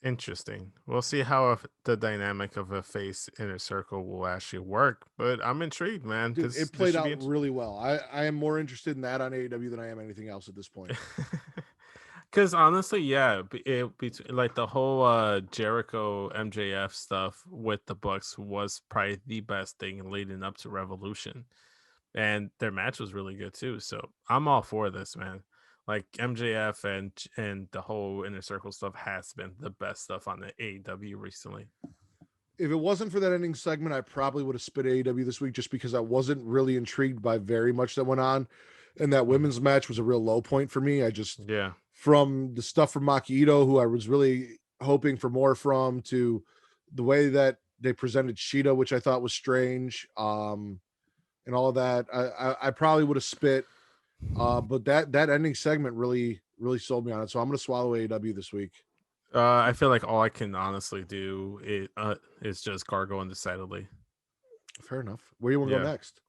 Interesting. We'll see how the dynamic of a face Inner Circle will actually work, but I'm intrigued, man. Dude, it played out really well. I am more interested in that on AEW than I am anything else at this point. Because honestly, yeah, like the whole Jericho MJF stuff with the Bucks was probably the best thing leading up to Revolution, and their match was really good too. So I'm all for this, man. Like, MJF and the whole Inner Circle stuff has been the best stuff on the AEW recently. If it wasn't for that ending segment, I probably would have spit AEW this week, just because I wasn't really intrigued by very much that went on. And that women's match was a real low point for me. From the stuff from Maki Ito, who I was really hoping for more from, to the way that they presented Shida, which I thought was strange, and all of that, I probably would have spit. But that ending segment really sold me on it. So I'm going to swallow AEW this week. I feel like all I can honestly do is just gargle undecidedly. Fair enough. Where do you want to go next?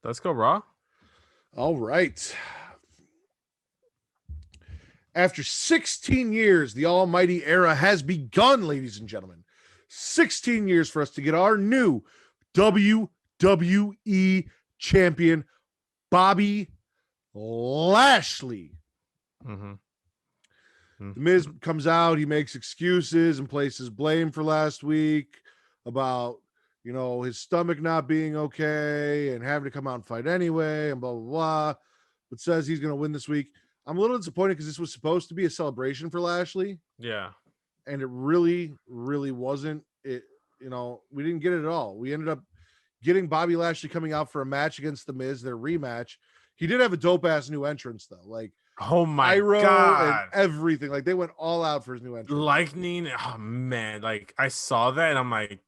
Let's go Raw. All right. After 16 years, the almighty era has begun, ladies and gentlemen. 16 years for us to get our new WWE champion, Bobby Lashley. The Miz comes out, he makes excuses and places blame for last week about, his stomach not being okay and having to come out and fight anyway and blah, blah, blah, but says he's going to win this week. I'm a little disappointed because this was supposed to be a celebration for Lashley. Yeah. And it really, really wasn't. We didn't get it at all. We ended up getting Bobby Lashley coming out for a match against The Miz, their rematch. He did have a dope-ass new entrance, though. Like, oh my God. And everything. Like, they went all out for his new entrance. Lightning. Oh, man. Like, I saw that and I'm like,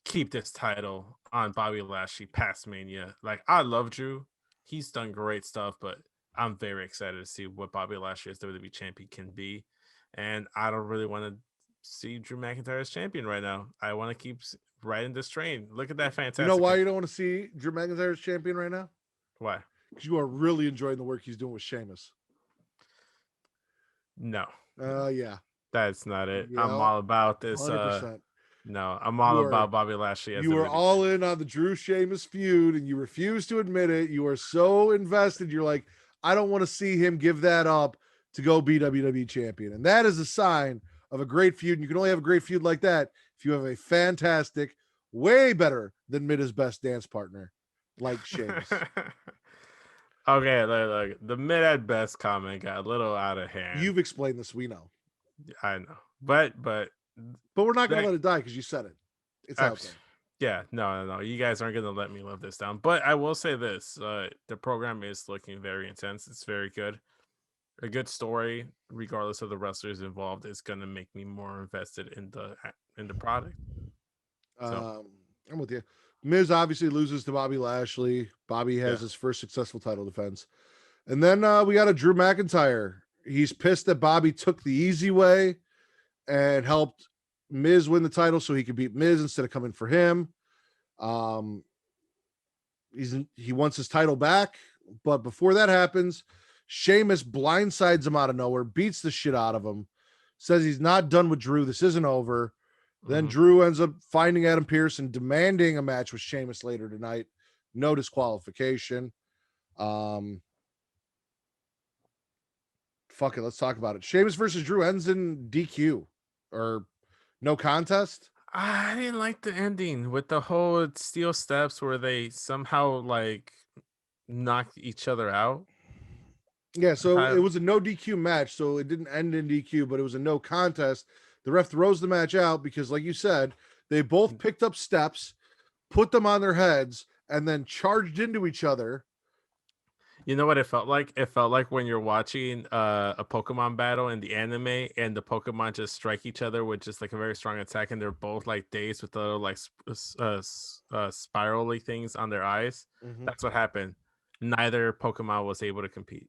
keep this title on Bobby Lashley past Mania. Like, I love Drew. He's done great stuff, but I'm very excited to see what Bobby Lashley as WWE champion can be. And I don't really want to see Drew McIntyre as champion right now. I want to keep riding this train. Look at that fantastic. You know why you don't want to see Drew McIntyre as champion right now? Why? because you are really enjoying the work he's doing with Sheamus. No. Yeah. That's not it. Yeah, I'm all about this. 100%. No, I'm all about Bobby Lashley. You were all in on the Drew Sheamus feud, and you refuse to admit it. You are so invested. You're like, I don't want to see him give that up to go be WWE champion. And that is a sign of a great feud. And you can only have a great feud like that if you have a fantastic, way better than Mid-Is best dance partner like Sheamus. Okay, look, the mid at best comment got a little out of hand. You've explained this, we know. I know, but we're not gonna let it die because you said it. It's out there. Yeah, no. You guys aren't gonna let me live this down. But I will say this: the program is looking very intense. It's very good. A good story, regardless of the wrestlers involved, is gonna make me more invested in the product. So. I'm with you. Miz obviously loses to Bobby Lashley. Bobby has his first successful title defense. And then we got a Drew McIntyre. He's pissed that Bobby took the easy way and helped Miz win the title so he could beat Miz instead of coming for him. He wants his title back. But before that happens, Sheamus blindsides him out of nowhere, beats the shit out of him, says he's not done with Drew. This isn't over. Then Drew ends up finding Adam Pearce and demanding a match with Sheamus later tonight. No disqualification. Fuck it, let's talk about it. Sheamus versus Drew ends in DQ or no contest. I didn't like the ending with the whole steel steps where they somehow like knocked each other out. Yeah, so it was a no DQ match, so it didn't end in DQ, but it was a no contest. The ref throws the match out because, like you said, they both picked up steps, put them on their heads, and then charged into each other. You know what it felt like? It felt like when you're watching a Pokemon battle in the anime and the Pokemon just strike each other with just like a very strong attack, and they're both like dazed with the little like spirally things on their eyes. That's what happened. Neither Pokemon was able to compete.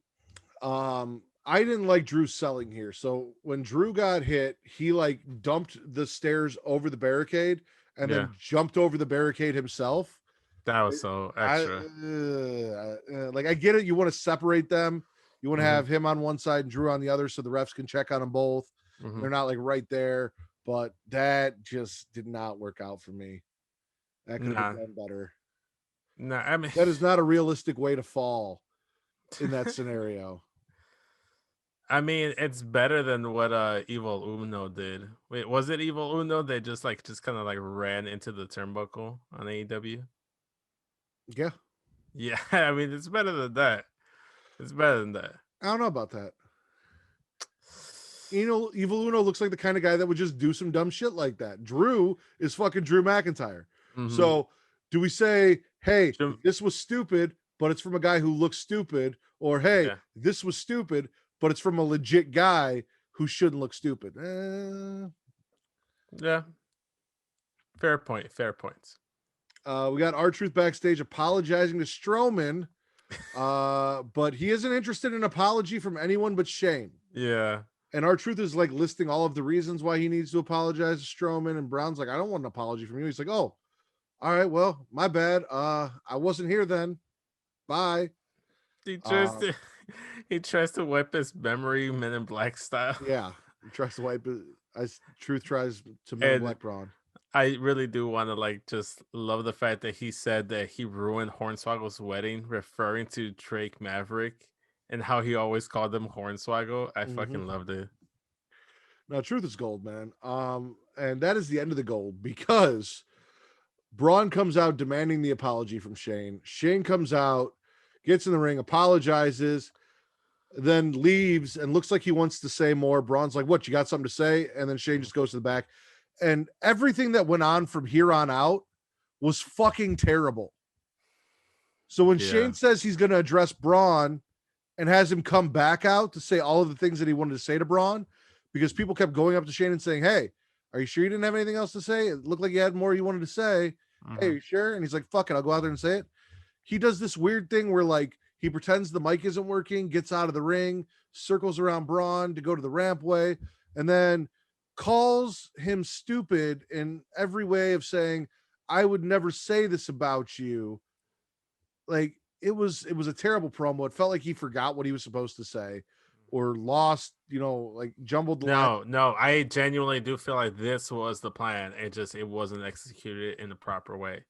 I didn't like Drew's selling here. So when Drew got hit, he like dumped the stairs over the barricade and then jumped over the barricade himself. That was so extra. Like, I get it. You want to separate them. You want to have him on one side and Drew on the other so the refs can check on them both. They're not like right there. But that just did not work out for me. That could have been better. No, I mean, that is not a realistic way to fall in that scenario. I mean, it's better than what Evil Uno did. Wait, was it Evil Uno? They just kind of like ran into the turnbuckle on AEW. Yeah. Yeah, I mean, it's better than that. It's better than that. I don't know about that. You know, Evil Uno looks like the kind of guy that would just do some dumb shit like that. Drew is fucking Drew McIntyre. So do we say, hey, this was stupid, but it's from a guy who looks stupid? Or, hey, this was stupid, but it's from a legit guy who shouldn't look stupid? Yeah. Fair point. Fair points. We got R-Truth backstage apologizing to Strowman, but he isn't interested in an apology from anyone but Shane. Yeah. And R-Truth is like listing all of the reasons why he needs to apologize to Strowman, and Brown's like, I don't want an apology from you. He's like, oh, all right, well, my bad. I wasn't here then. Bye. He tries to wipe his memory, Men in Black style. Yeah, he tries to wipe it as Truth tries to Men in Black Braun. I really do want to like just love the fact that he said that he ruined Hornswoggle's wedding, referring to Drake Maverick and how he always called them Hornswoggle. I fucking loved it. Now, Truth is gold, man. And that is the end of the gold because Braun comes out demanding the apology from Shane. Shane comes out, gets in the ring, apologizes, then leaves and looks like he wants to say more. Braun's like, what, you got something to say? And then Shane just goes to the back. And everything that went on from here on out was fucking terrible. So when Shane says he's going to address Braun and has him come back out to say all of the things that he wanted to say to Braun, because people kept going up to Shane and saying, hey, are you sure you didn't have anything else to say? It looked like you had more you wanted to say. Hey, are you sure? And he's like, fuck it, I'll go out there and say it. He does this weird thing where like he pretends the mic isn't working, gets out of the ring, circles around Braun to go to the rampway, and then calls him stupid in every way of saying, I would never say this about you. Like, it was a terrible promo. It felt like he forgot what he was supposed to say or lost, like jumbled the line. No, I genuinely do feel like this was the plan. It wasn't executed in the proper way.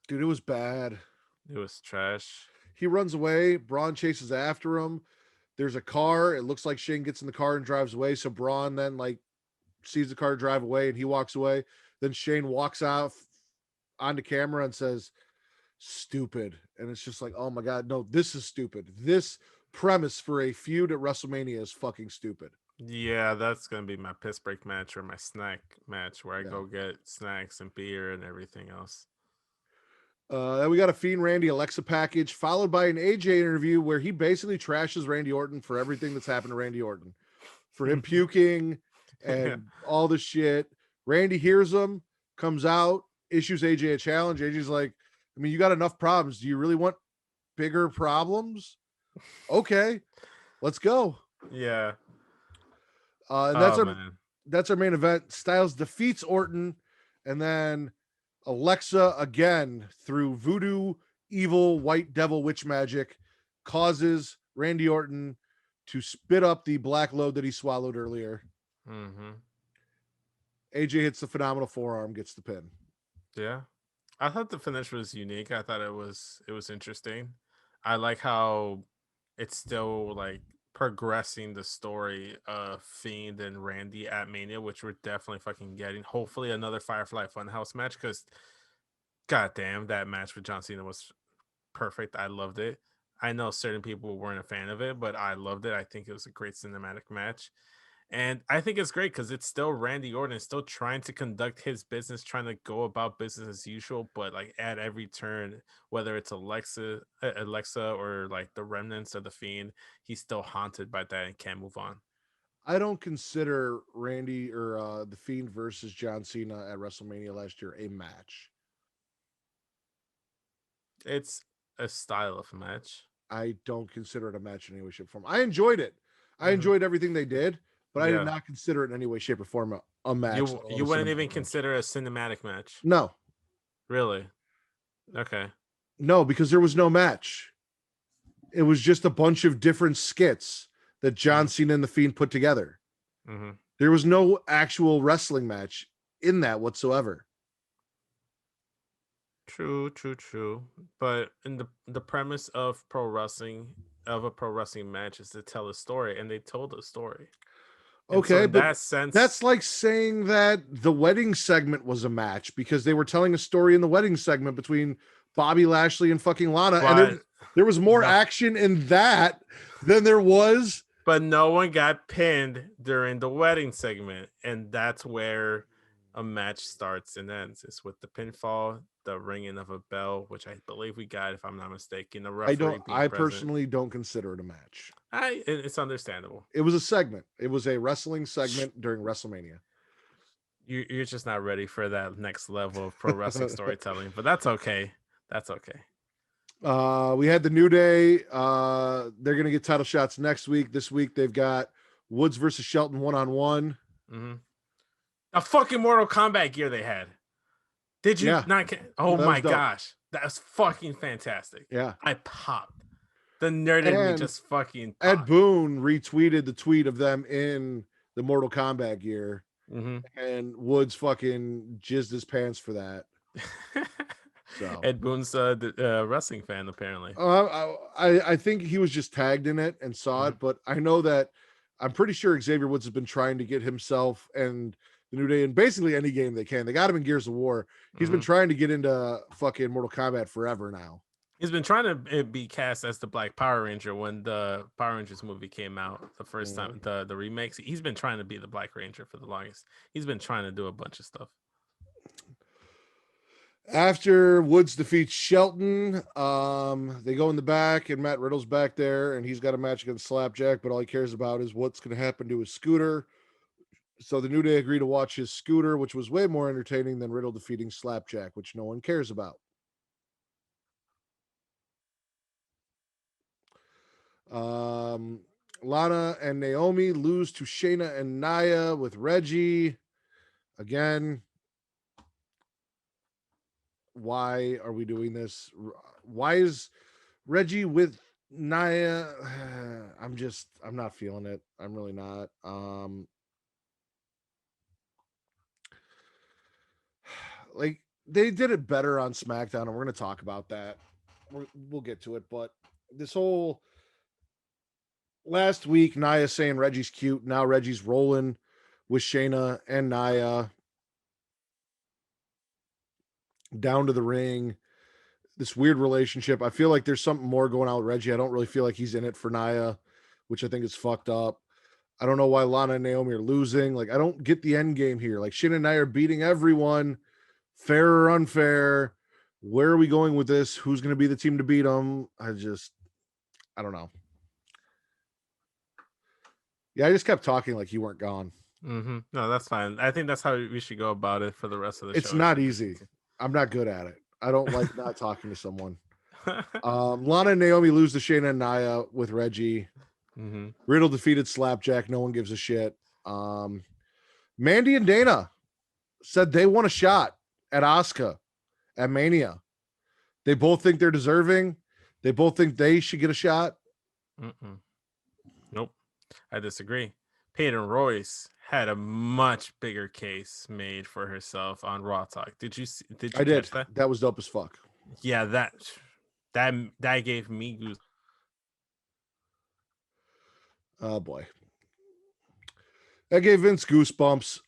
Dude, it was bad. It was trash. He runs away. Braun chases after him. There's a car. It looks like Shane gets in the car and drives away. So Braun then sees the car drive away and he walks away. Then Shane walks out onto camera and says, "Stupid." And it's just like, oh my God, no, this is stupid. This premise for a feud at WrestleMania is fucking stupid. Yeah, that's gonna be my piss break match or my snack match where I go get snacks and beer and everything else. Then we got a Fiend Randy Alexa package, followed by an AJ interview where he basically trashes Randy Orton for everything that's happened to Randy Orton, for him puking and all the shit. Randy hears him, comes out, issues AJ a challenge. AJ's like, I mean, you got enough problems. Do you really want bigger problems? Okay, let's go. Yeah. And that's our main event. Styles defeats Orton, and then Alexa again through voodoo, evil, white devil, witch magic causes Randy Orton to spit up the black load that he swallowed earlier. Mm-hmm. AJ hits the phenomenal forearm, gets the pin. Yeah, I thought the finish was unique. I thought it was interesting. I like how it's still like progressing the story of Fiend and Randy at Mania, which we're definitely fucking getting. Hopefully another Firefly Funhouse match, because goddamn, that match with John Cena was perfect. I loved it. I know certain people weren't a fan of it, but I loved it. I think it was a great cinematic match. And I think it's great because it's still Randy Orton, still trying to conduct his business, trying to go about business as usual, but like at every turn, whether it's Alexa or like the remnants of the Fiend, he's still haunted by that and can't move on. I don't consider Randy or the Fiend versus John Cena at WrestleMania last year a match. It's a style of match. I don't consider it a match in any way, shape, or form. I enjoyed it. I enjoyed everything they did, but I did not consider it in any way, shape, or form a match. You wouldn't even consider a cinematic match? No. Really? Okay. No, because there was no match. It was just a bunch of different skits that John Cena and the Fiend put together. Mm-hmm. There was no actual wrestling match in that whatsoever. True. But in the premise of pro wrestling, of a pro wrestling match, is to tell a story, and they told a story. And okay, so but that sense, that's like saying that the wedding segment was a match because they were telling a story in the wedding segment between Bobby Lashley and fucking Lana, and there was more action in that than there was. But no one got pinned during the wedding segment, and that's where a match starts and ends. It's with the pinfall, the ringing of a bell, which I believe we got, if I'm not mistaken. The referee I personally don't consider it a match. It's understandable. It was a segment. It was a wrestling segment during WrestleMania. You're just not ready for that next level of pro wrestling storytelling, but that's okay. That's okay. We had the New Day. They're gonna get title shots next week. This week they've got Woods versus Shelton 1-on-1. Mm-hmm. A fucking Mortal Kombat gear they had. Did you not? Oh my gosh, that's fucking fantastic. Yeah, I popped. The nerd in me just fucking popped. Ed Boon retweeted the tweet of them in the Mortal Kombat gear, and Woods fucking jizzed his pants for that. So Ed Boon's a wrestling fan, apparently. I think he was just tagged in it and saw it, but I know that I'm pretty sure Xavier Woods has been trying to get himself and the New Day in basically any game they can. They got him in Gears of War. He's been trying to get into fucking Mortal Kombat forever now. He's been trying to be cast as the Black Power Ranger when the Power Rangers movie came out the first time, the remakes. He's been trying to be the Black Ranger for the longest. He's been trying to do a bunch of stuff. After Woods defeats Shelton, they go in the back, and Matt Riddle's back there, and he's got a match against Slapjack, but all he cares about is what's going to happen to his scooter. So the New Day agree to watch his scooter, which was way more entertaining than Riddle defeating Slapjack, which no one cares about. Lana and Naomi lose to Shayna and Nia with Reggie. Again, why are we doing this? Why is Reggie with Nia, I'm not feeling it. I'm really not. Like they did it better on SmackDown, and we're going to talk about that. We'll get to it, but this whole last week, Nia saying Reggie's cute. Now Reggie's rolling with Shayna and Nia down to the ring. This weird relationship. I feel like there's something more going on with Reggie. I don't really feel like he's in it for Nia, which I think is fucked up. I don't know why Lana and Naomi are losing. Like, I don't get the end game here. Like, Shayna and I are beating everyone, fair or unfair. Where are we going with this? Who's going to be the team to beat them? I don't know. Yeah, I just kept talking like you weren't gone. Mm-hmm. No, that's fine. I think that's how we should go about it for the rest of the show. It's not easy. I'm not good at it. I don't like not talking to someone. Lana and Naomi lose to Shayna and Nia with Reggie. Mm-hmm. Riddle defeated Slapjack. No one gives a shit. Mandy and Dana said they want a shot at Asuka at Mania. They both think they're deserving. They both think they should get a shot. Nope. I disagree. Peyton Royce had a much bigger case made for herself on Raw Talk. Did you catch that? That was dope as fuck. Yeah, that gave me goose. Oh boy. That gave Vince goosebumps.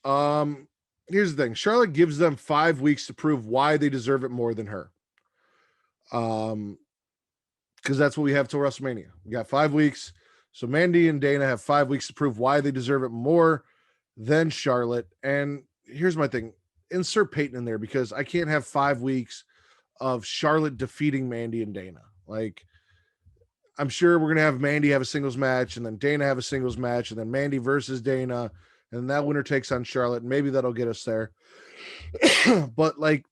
Here's the thing. Charlotte gives them 5 weeks to prove why they deserve it more than her. Because that's what we have till WrestleMania. We got 5 weeks. So Mandy and Dana have 5 weeks to prove why they deserve it more than Charlotte. And here's my thing. Insert Peyton in there because I can't have 5 weeks of Charlotte defeating Mandy and Dana. Like, I'm sure we're going to have Mandy have a singles match and then Dana have a singles match and then Mandy versus Dana and that winner takes on Charlotte. Maybe that'll get us there. But like,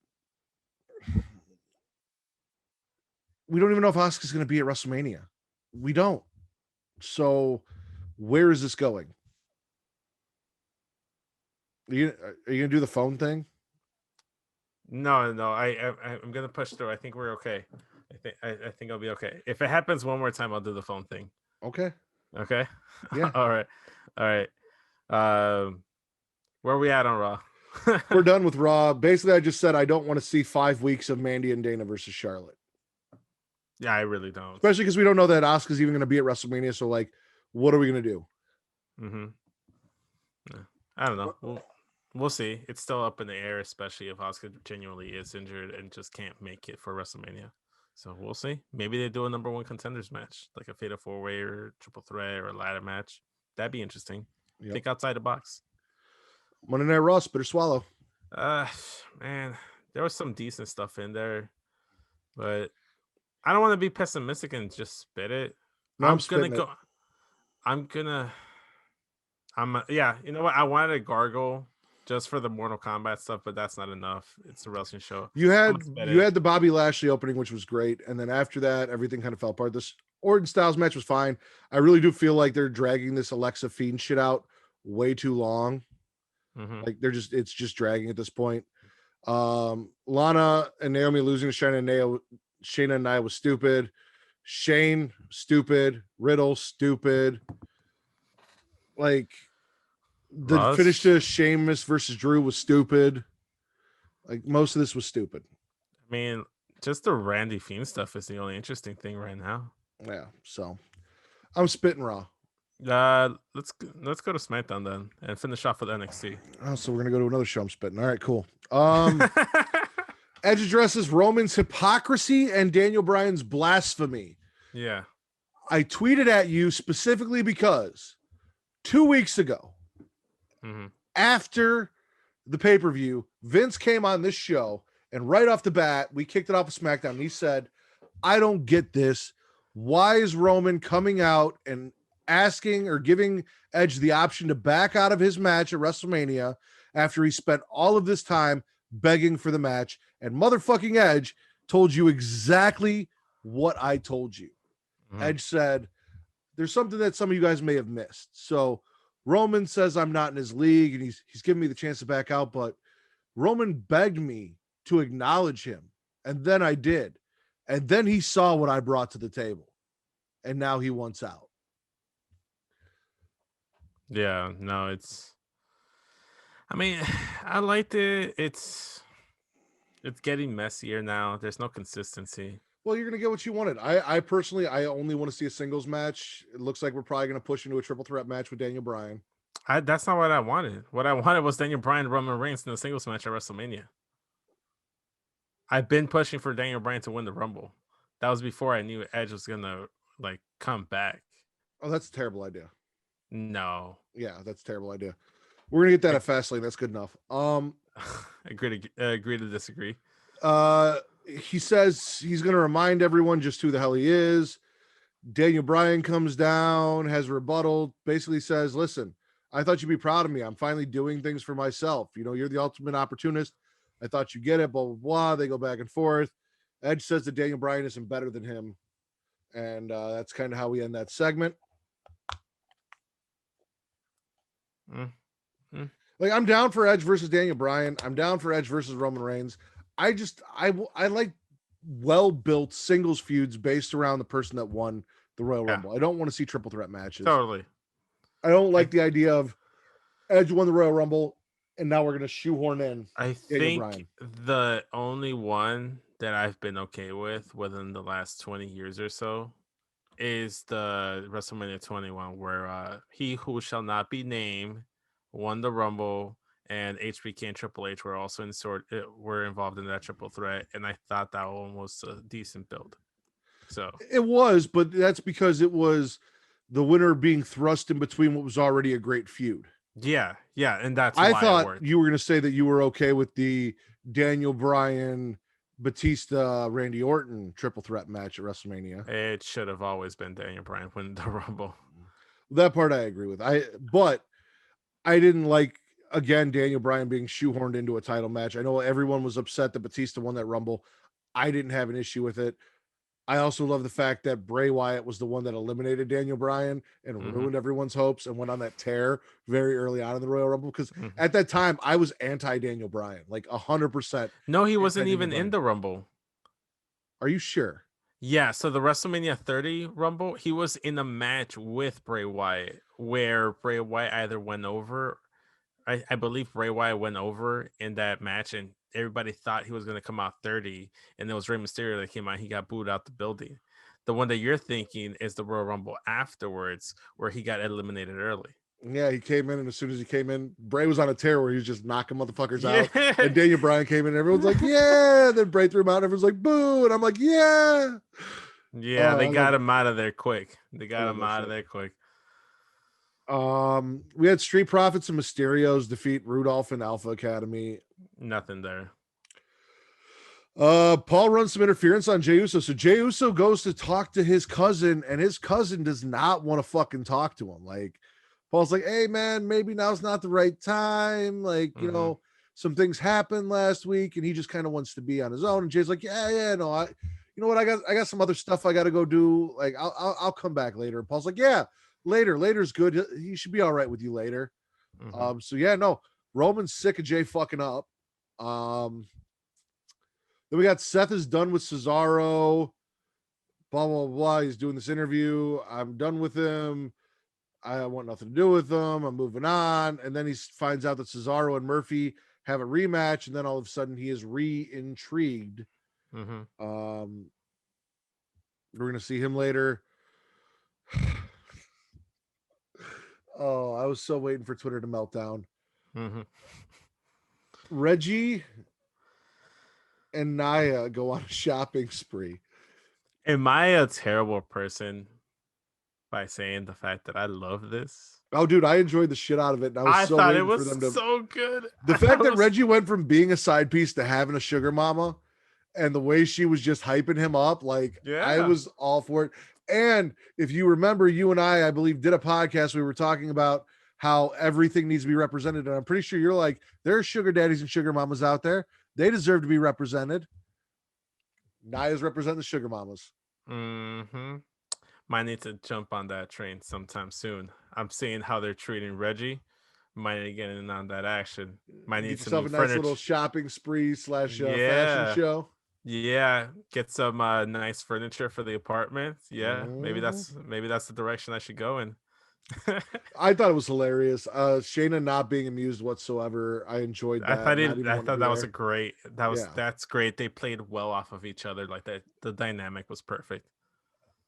we don't even know if Asuka's going to be at WrestleMania. We don't. So where is this going? Are you going to do the phone thing? No. I'm going to push through. I think we're okay. I think I'll be okay. If it happens one more time, I'll do the phone thing. Okay. Yeah. All right. Where are we at on Raw? We're done with Raw. Basically, I just said I don't want to see 5 weeks of Mandy and Dana versus Charlotte. Yeah, I really don't. Especially because we don't know that Asuka's even going to be at WrestleMania. So, like, what are we going to do? I don't know. We'll see. It's still up in the air, especially if Asuka genuinely is injured and just can't make it for WrestleMania. So we'll see. Maybe they do a number one contenders match, like a fatal 4-way or triple threat or a ladder match. That'd be interesting. Yep. Think outside the box. Monday Night Raw, spit or swallow. Man, there was some decent stuff in there, but I don't want to be pessimistic and just spit it. No, I'm gonna go. Yeah. You know what? I wanted a gargle just for the Mortal Kombat stuff, but that's not enough. It's a wrestling show. You had the Bobby Lashley opening, which was great, and then after that, everything kind of fell apart. This Orton Styles match was fine. I really do feel like they're dragging this Alexa Fiend shit out way too long. Like it's just dragging at this point. Lana and Naomi losing to Shayna and Nia was stupid. Shane stupid. Riddle stupid. Like the finish to Sheamus versus Drew was stupid. Like most of this was stupid. I mean, just the Randy Fiend stuff is the only interesting thing right now. Yeah, so I'm spitting Raw. Let's go to SmackDown then and finish off with NXT. Oh, so we're gonna go to another show. I'm spitting. All right, cool. Edge addresses Roman's hypocrisy and Daniel Bryan's blasphemy. Yeah, I tweeted at you specifically because 2 weeks ago, after the pay-per-view, Vince came on this show and right off the bat, we kicked it off with SmackDown. And he said, "I don't get this. Why is Roman coming out and asking or giving Edge the option to back out of his match at WrestleMania after he spent all of this time begging for the match? And motherfucking Edge told you exactly what I told you." Edge said, "There's something that some of you guys may have missed. So Roman says I'm not in his league and he's giving me the chance to back out, but Roman begged me to acknowledge him. And then I did. And then he saw what I brought to the table. And now he wants out. Yeah, no, it's... I mean, I liked it. It's getting messier now. There's no consistency. Well, you're going to get what you wanted. I personally, I only want to see a singles match. It looks like we're probably going to push into a triple threat match with Daniel Bryan. That's not what I wanted. What I wanted was Daniel Bryan, Roman Reigns in a singles match at WrestleMania. I've been pushing for Daniel Bryan to win the Rumble. That was before I knew Edge was going to come back. Oh, that's a terrible idea. No. Yeah, that's a terrible idea. We're going to get that at Fastlane. That's good enough. Agree to disagree. He says he's going to remind everyone just who the hell he is. Daniel Bryan comes down, has a rebuttal, basically says, listen, I thought you'd be proud of me. I'm finally doing things for myself. You know, you're the ultimate opportunist. I thought you get it, blah, blah, blah. They go back and forth. Edge says that Daniel Bryan isn't better than him. And that's kind of how we end that segment. Like, I'm down for Edge versus Daniel Bryan. I'm down for Edge versus Roman Reigns. I like well-built singles feuds based around the person that won the Royal Rumble. I don't want to see triple threat matches. Totally. I don't like the idea of Edge won the Royal Rumble and now we're going to shoehorn in I think Bryan. The only one that I've been okay with within the last 20 years or so is the WrestleMania 21, where he who shall not be named won the Rumble, and HBK and Triple H were also were involved in that triple threat, and I thought that one was a decent build. So it was, but that's because it was the winner being thrust in between what was already a great feud. Yeah, and that's I why thought you were going to say that you were okay with the Daniel Bryan, Batista, Randy Orton triple threat match at WrestleMania. It should have always been Daniel Bryan winning the Rumble. That part I agree with. But I didn't like, again, Daniel Bryan being shoehorned into a title match. I know everyone was upset that Batista won that Rumble. I didn't have an issue with it. I also love the fact that Bray Wyatt was the one that eliminated Daniel Bryan and ruined everyone's hopes and went on that tear very early on in the Royal Rumble. Because at that time, I was anti-Daniel Bryan, like 100%. No, he wasn't even in the Rumble. Are you sure? Yeah, so the WrestleMania 30 Rumble, he was in a match with Bray Wyatt where Bray Wyatt either went over. I believe Bray Wyatt went over in that match, and everybody thought he was going to come out 30, and it was Rey Mysterio that came out. He got booed out the building. The one that you're thinking is the Royal Rumble afterwards, where he got eliminated early. Yeah, he came in, and as soon as he came in, Bray was on a tear where he was just knocking motherfuckers out. And Daniel Bryan came in, and everyone's like, yeah. Then Bray threw him out, and everyone's like, boo. And I'm like, yeah. Yeah, they got him out of there quick. We had Street Profits and Mysterios defeat Rudolph and Alpha Academy. Nothing there. Paul runs some interference on Jey Uso. So Jey Uso goes to talk to his cousin, and his cousin does not want to fucking talk to him. Like, Paul's like, hey man, maybe now's not the right time. Like, you know, some things happened last week, and he just kind of wants to be on his own. And Jay's like, yeah, no, you know what? I got some other stuff I got to go do. Like, I'll come back later. And Paul's like, yeah, later's good. He should be all right with you later. So yeah, no, Roman's sick of Jay fucking up. Then we got Seth is done with Cesaro. Blah, blah, blah. He's doing this interview. I'm done with him. I want nothing to do with him. I'm moving on. And then he finds out that Cesaro and Murphy have a rematch. And then all of a sudden he is re-intrigued. We're going to see him later. Oh, I was so waiting for Twitter to melt down. Reggie and Nia go on a shopping spree. Am I a terrible person by saying the fact that I love this? Oh, dude, I enjoyed the shit out of it. And I thought it was so good. The fact that Reggie went from being a side piece to having a sugar mama, and the way she was just hyping him up, like, I was all for it. And if you remember, you and I believe, did a podcast. We were talking about how everything needs to be represented. And I'm pretty sure you're like, there are sugar daddies and sugar mamas out there. They deserve to be represented. Nia's representing the sugar mamas. Might need to jump on that train sometime soon. I'm seeing how they're treating Reggie. Might need to get in on that action. Might need some a nice little shopping spree / fashion show. Yeah, get some nice furniture for the apartment. Yeah, maybe Mm-hmm. that's the direction I should go in. I thought it was hilarious. Shayna not being amused whatsoever. I enjoyed that. Not even I wanting to thought be that was there. a great Yeah. that's great. They played well off of each other. Like that the dynamic was perfect.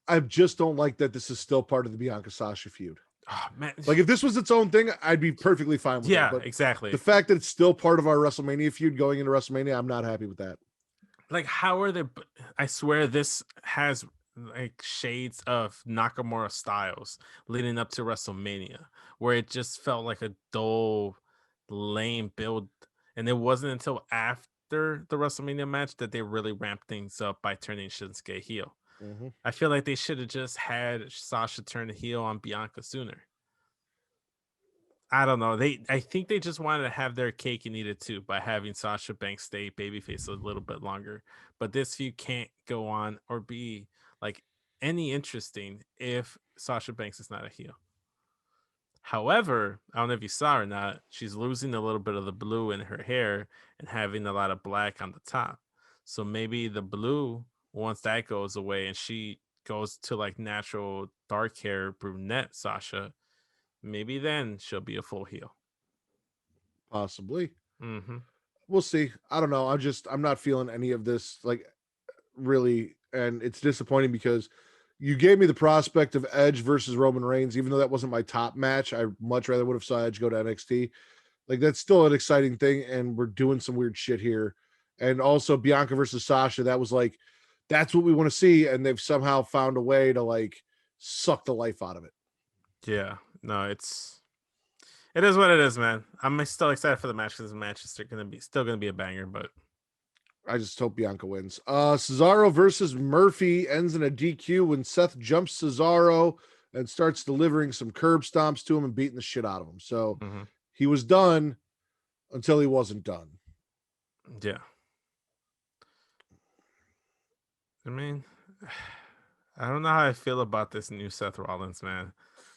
I just don't like that this is still part of the Bianca Sasha feud. Oh man. Like if this was its own thing, I'd be perfectly fine with it. Yeah, But the exactly. fact that it's still part of our WrestleMania feud going into WrestleMania, I'm not happy with that. Like how are they I swear this has like shades of Nakamura Styles leading up to WrestleMania, where it just felt like a dull, lame build. And it wasn't until after the WrestleMania match that they really ramped things up by turning Shinsuke heel. Mm-hmm. I feel like they should have just had Sasha turn heel on Bianca sooner. I don't know. I think they just wanted to have their cake and eat it too by having Sasha Banks stay babyface a little bit longer. But this feud can't go on or be like any interesting if Sasha Banks is not a heel. However, I don't know if you saw or not, she's losing a little bit of the blue in her hair and having a lot of black on the top. So maybe the blue, once that goes away and she goes to like natural dark hair brunette Sasha, maybe then she'll be a full heel. Possibly. Mm-hmm. We'll see. I don't know. I'm not feeling any of this like really, and it's disappointing because you gave me the prospect of Edge versus Roman Reigns, even though that wasn't my top match. I much rather would have saw Edge go to NXT. Like that's still an exciting thing, and we're doing some weird shit here. And also Bianca versus Sasha, that was like that's what we want to see, and they've somehow found a way to like suck the life out of it. Yeah, no, it is what it is, man. I'm still excited for the match because the match is still gonna be a banger, but I just hope Bianca wins. Cesaro versus Murphy ends in a DQ when Seth jumps Cesaro and starts delivering some curb stomps to him and beating the shit out of him. So he was done until he wasn't done. Yeah. I mean, I don't know how I feel about this new Seth Rollins, man.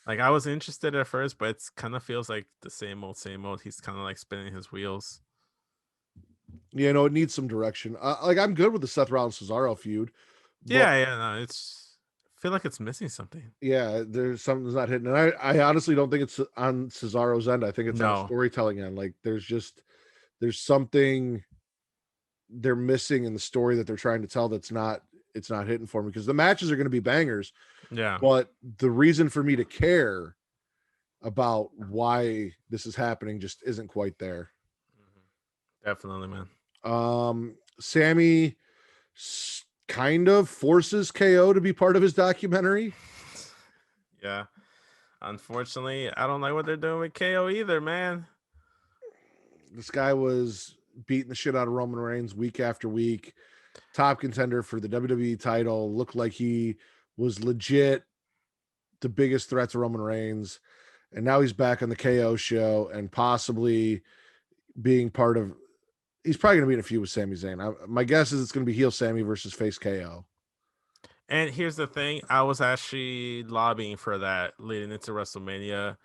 Like I was interested at first, but it kind of feels like the same old, same old. He's kind of like spinning his wheels. You know, it needs some direction. Like I'm good with the Seth Rollins Cesaro feud. Yeah, no, I feel like it's missing something. Yeah, there's something that's not hitting. And I honestly don't think it's on Cesaro's end. I think it's on a storytelling end. Like there's something they're missing in the story that they're trying to tell it's not hitting for me because the matches are going to be bangers. Yeah. But the reason for me to care about why this is happening just isn't quite there. Definitely, man. Sammy kind of forces KO to be part of his documentary. Yeah. Unfortunately, I don't like what they're doing with KO either, man. This guy was beating the shit out of Roman Reigns week after week. Top contender for the WWE title. Looked like he was legit the biggest threat to Roman Reigns. And now he's back on the KO show and possibly being part of. He's probably going to be in a feud with Sami Zayn. My guess is it's going to be heel Sammy versus face KO. And here's the thing: I was actually lobbying for that leading into WrestleMania.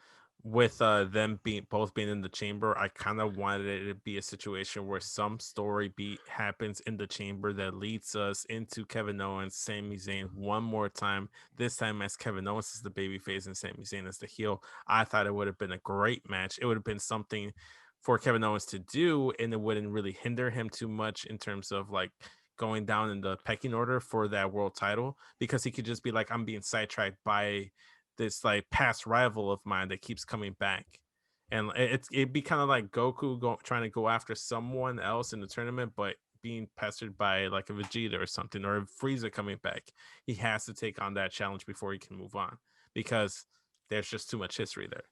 With them both being in the chamber, I kind of wanted it to be a situation where some story beat happens in the chamber that leads us into Kevin Owens, Sami Zayn one more time. This time as Kevin Owens is the babyface and Sami Zayn is the heel. I thought it would have been a great match. It would have been something for Kevin Owens to do, and it wouldn't really hinder him too much in terms of like going down in the pecking order for that world title, because he could just be like, I'm being sidetracked by this like past rival of mine that keeps coming back. And it'd be kind of like Goku trying to go after someone else in the tournament, but being pestered by like a Vegeta or something, or a Frieza coming back. He has to take on that challenge before he can move on, because there's just too much history there.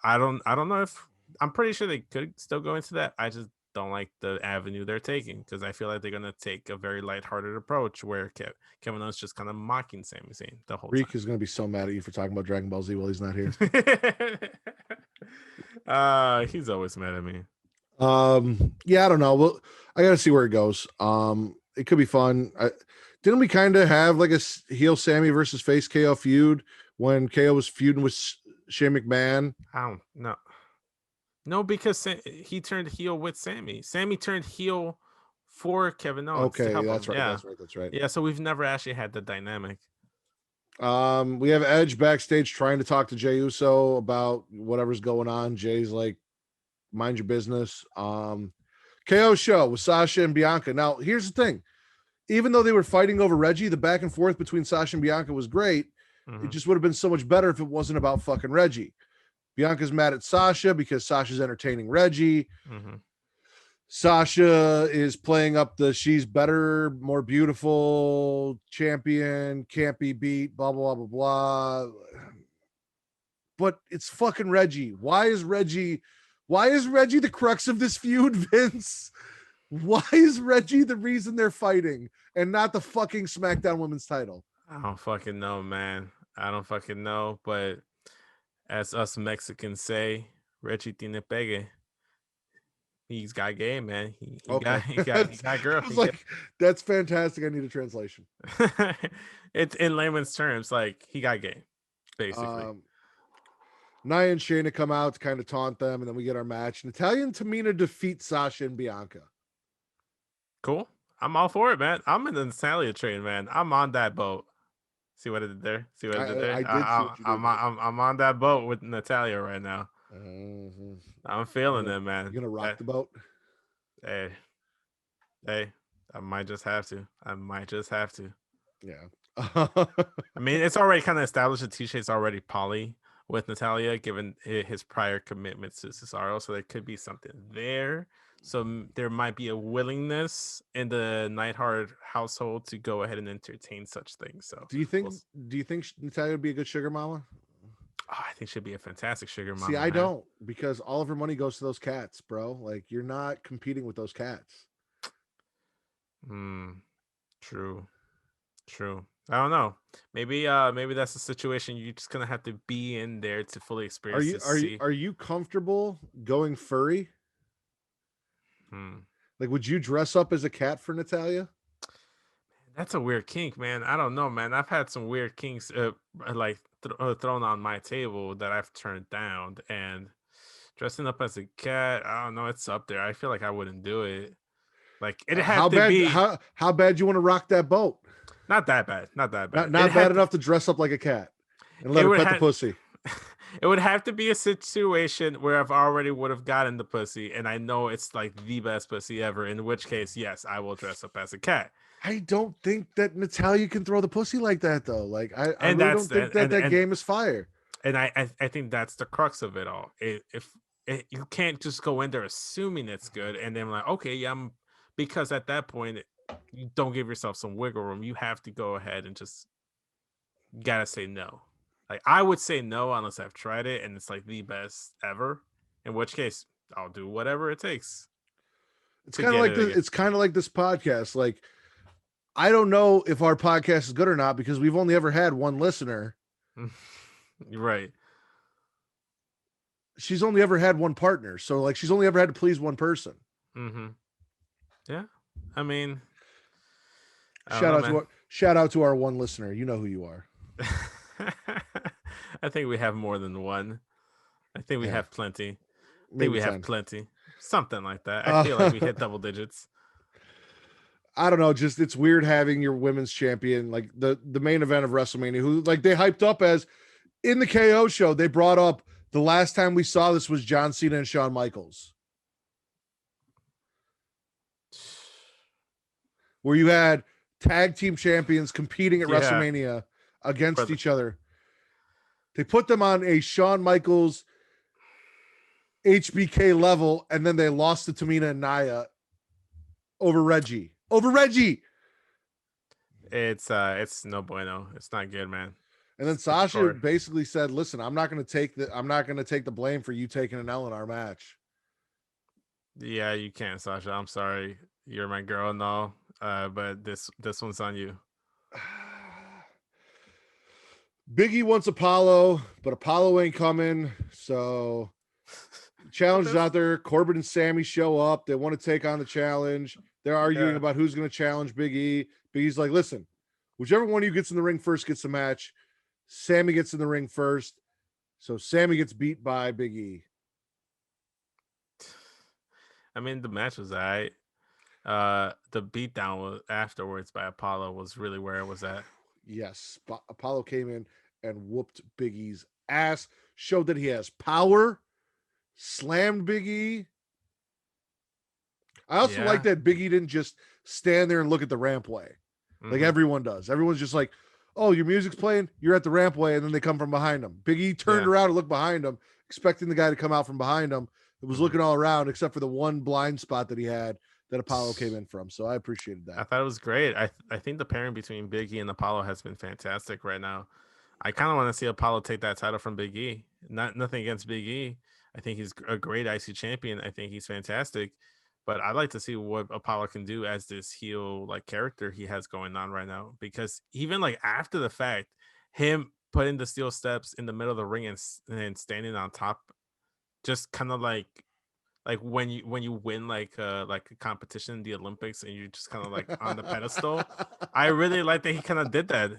I don't know if I'm pretty sure they could still go into that. I just don't like the avenue they're taking, because I feel like they're gonna take a very lighthearted approach where Kevin Owens just kind of mocking Sami Zayn the whole Reek time. is going to be so mad at you for talking about Dragon Ball Z while he's not here. He's always mad at me. Yeah, I don't know. Well, I got to see where it goes. It could be fun. Didn't we kind of have like a heel Sammy versus face KO feud when KO was feuding with Shane McMahon? I don't know. No, because he turned heel with Sammy. Sammy turned heel for Kevin Owens. Okay, to help that's him. right. Yeah. That's right. Yeah, so we've never actually had the dynamic. We have Edge backstage trying to talk to Jey Uso about whatever's going on. Jay's like, mind your business. KO show with Sasha and Bianca. Now, here's the thing. Even though they were fighting over Reggie, the back and forth between Sasha and Bianca was great. It just would have been so much better if it wasn't about fucking Reggie. Bianca's mad at Sasha because Sasha's entertaining Reggie. Sasha is playing up the she's better, more beautiful champion, can't be beat, blah, blah, blah, blah, blah. But it's fucking Reggie. Why is Reggie the crux of this feud, Vince? Why is Reggie the reason they're fighting and not the fucking SmackDown Women's title? I don't fucking know, man. I don't fucking know. But as us Mexicans say, Reggie tiene pegue. He's got game, man. He got girl. I was like, that's fantastic. I need a translation. It's in layman's terms, like he got game, basically. Nia and Shayna come out to kind of taunt them, and then we get our match. Natalya and Tamina defeat Sasha and Bianca. Cool. I'm all for it, man. I'm in the Natalia train, man. I'm on that boat. See what I did there? See what I did there? I'm on that boat with Natalya right now. I'm feeling it, man. You gonna rock the boat? Hey, I might just have to. Yeah. I mean, it's already kind of established that T-Shay's already poly with Natalya, given his prior commitments to Cesaro, so there could be something there. So there might be a willingness in the Neidhart household to go ahead and entertain such things. So do you think Natalya would be a good sugar mama? Oh, I think she'd be a fantastic sugar mama. See, I don't, because all of her money goes to those cats, bro. Like, you're not competing with those cats. True. I don't know. Maybe that's a situation you're just gonna have to be in there to fully experience. Are you comfortable going furry? Like, would you dress up as a cat for Natalya? That's a weird kink, man. I don't know, man. I've had some weird kinks thrown on my table that I've turned down, and dressing up as a cat, I don't know, it's up there. I feel like I wouldn't do it. Like, it had to be how bad you want to rock that boat? Not that bad. Not bad enough to dress up like a cat and let her pet the pussy. It would have to be a situation where I've already would have gotten the pussy, and I know it's like the best pussy ever. In which case, yes, I will dress up as a cat. I don't think that Natalya can throw the pussy like that, though. Like, I really don't think that game is fire. And I think that's the crux of it all. You can't just go in there assuming it's good, and then like, okay, yeah, because at that point, you don't give yourself some wiggle room. You have to go ahead and just gotta say no. Like, I would say no unless I've tried it and it's like the best ever. In which case, I'll do whatever it takes. It's kind of like it's kind of like this podcast. Like, I don't know if our podcast is good or not because we've only ever had one listener. Right. She's only ever had one partner, so like she's only ever had to please one person. Yeah, I mean, shout out to our one listener. You know who you are. I think we have more than one. I think we have plenty. Have plenty. Something like that. I feel like we hit double digits. I don't know. Just it's weird having your women's champion, like the main event of WrestleMania, who like they hyped up as in the KO show. They brought up the last time we saw this was John Cena and Shawn Michaels, where you had tag team champions competing at WrestleMania against each other. They put them on a Shawn Michaels HBK level, and then they lost to Tamina and Nia over Reggie. It's no bueno. It's not good, man. And then Sasha basically said, "Listen, I'm not going to take the blame for you taking an L in our match." Yeah, you can't, Sasha. I'm sorry. You're my girl, no. But this one's on you. Biggie wants Apollo, but Apollo ain't coming. So challenge is out there. Corbin and Sammy show up. They want to take on the challenge. They're arguing about who's going to challenge Big E. Big E's like, listen, whichever one of you gets in the ring first gets the match. Sammy gets in the ring first. So Sammy gets beat by Big E. I mean, the match was all right. the beatdown afterwards by Apollo was really where it was at. Yes, Apollo came in and whooped Big E's ass, showed that he has power, slammed Big E. I also like that Big E didn't just stand there and look at the rampway like everyone does. Everyone's just like, oh, your music's playing, you're at the rampway, and then they come from behind him. Big E turned around and looked behind him, expecting the guy to come out from behind him. It was looking all around except for the one blind spot that he had that Apollo came in from. So I appreciated that. I thought it was great. I think the pairing between Big E and Apollo has been fantastic right now. I kind of want to see Apollo take that title from Big E. Nothing against Big E. I think he's a great IC champion. I think he's fantastic. But I'd like to see what Apollo can do as this heel like character he has going on right now. Because even like after the fact, him putting the steel steps in the middle of the ring and standing on top, just kind of like when you win like a competition in the Olympics and you're just kind of like on the pedestal. I really like that he kind of did that.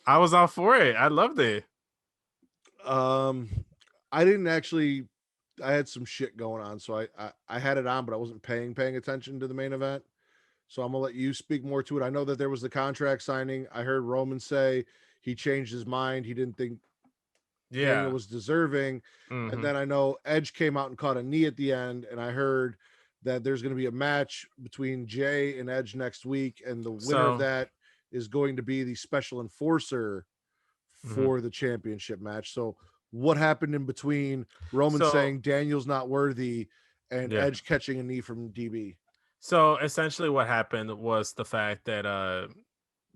I was all for it. I loved it. I didn't actually. I had some shit going on, so I had it on, but I wasn't paying attention to the main event. So I'm gonna let you speak more to it. I know that there was the contract signing. I heard Roman say he changed his mind. He didn't think Daniel was deserving. And then I know Edge came out and caught a knee at the end, and I heard that there's going to be a match between Jay and Edge next week, and the winner of that is going to be the special enforcer for the championship match. So what happened in between Roman saying Daniel's not worthy and Edge catching a knee from DB? So essentially what happened was the fact that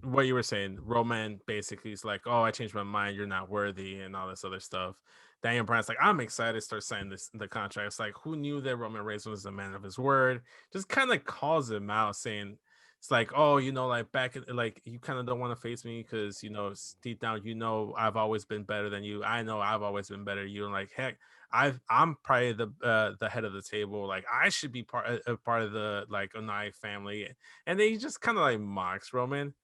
what you were saying, Roman basically is like, oh, I changed my mind, you're not worthy, and all this other stuff. Daniel Bryan's like, I'm excited to start signing the contract. It's like, who knew that Roman Reigns was a man of his word? Just kind of calls him out, saying it's like, oh, like back at, like, you kind of don't want to face me because deep down, I've always been better than you. I know I've always been better than you. And like, heck, I'm probably the head of the table. Like, I should be part of the like Onai family. And then he just kind of like mocks Roman,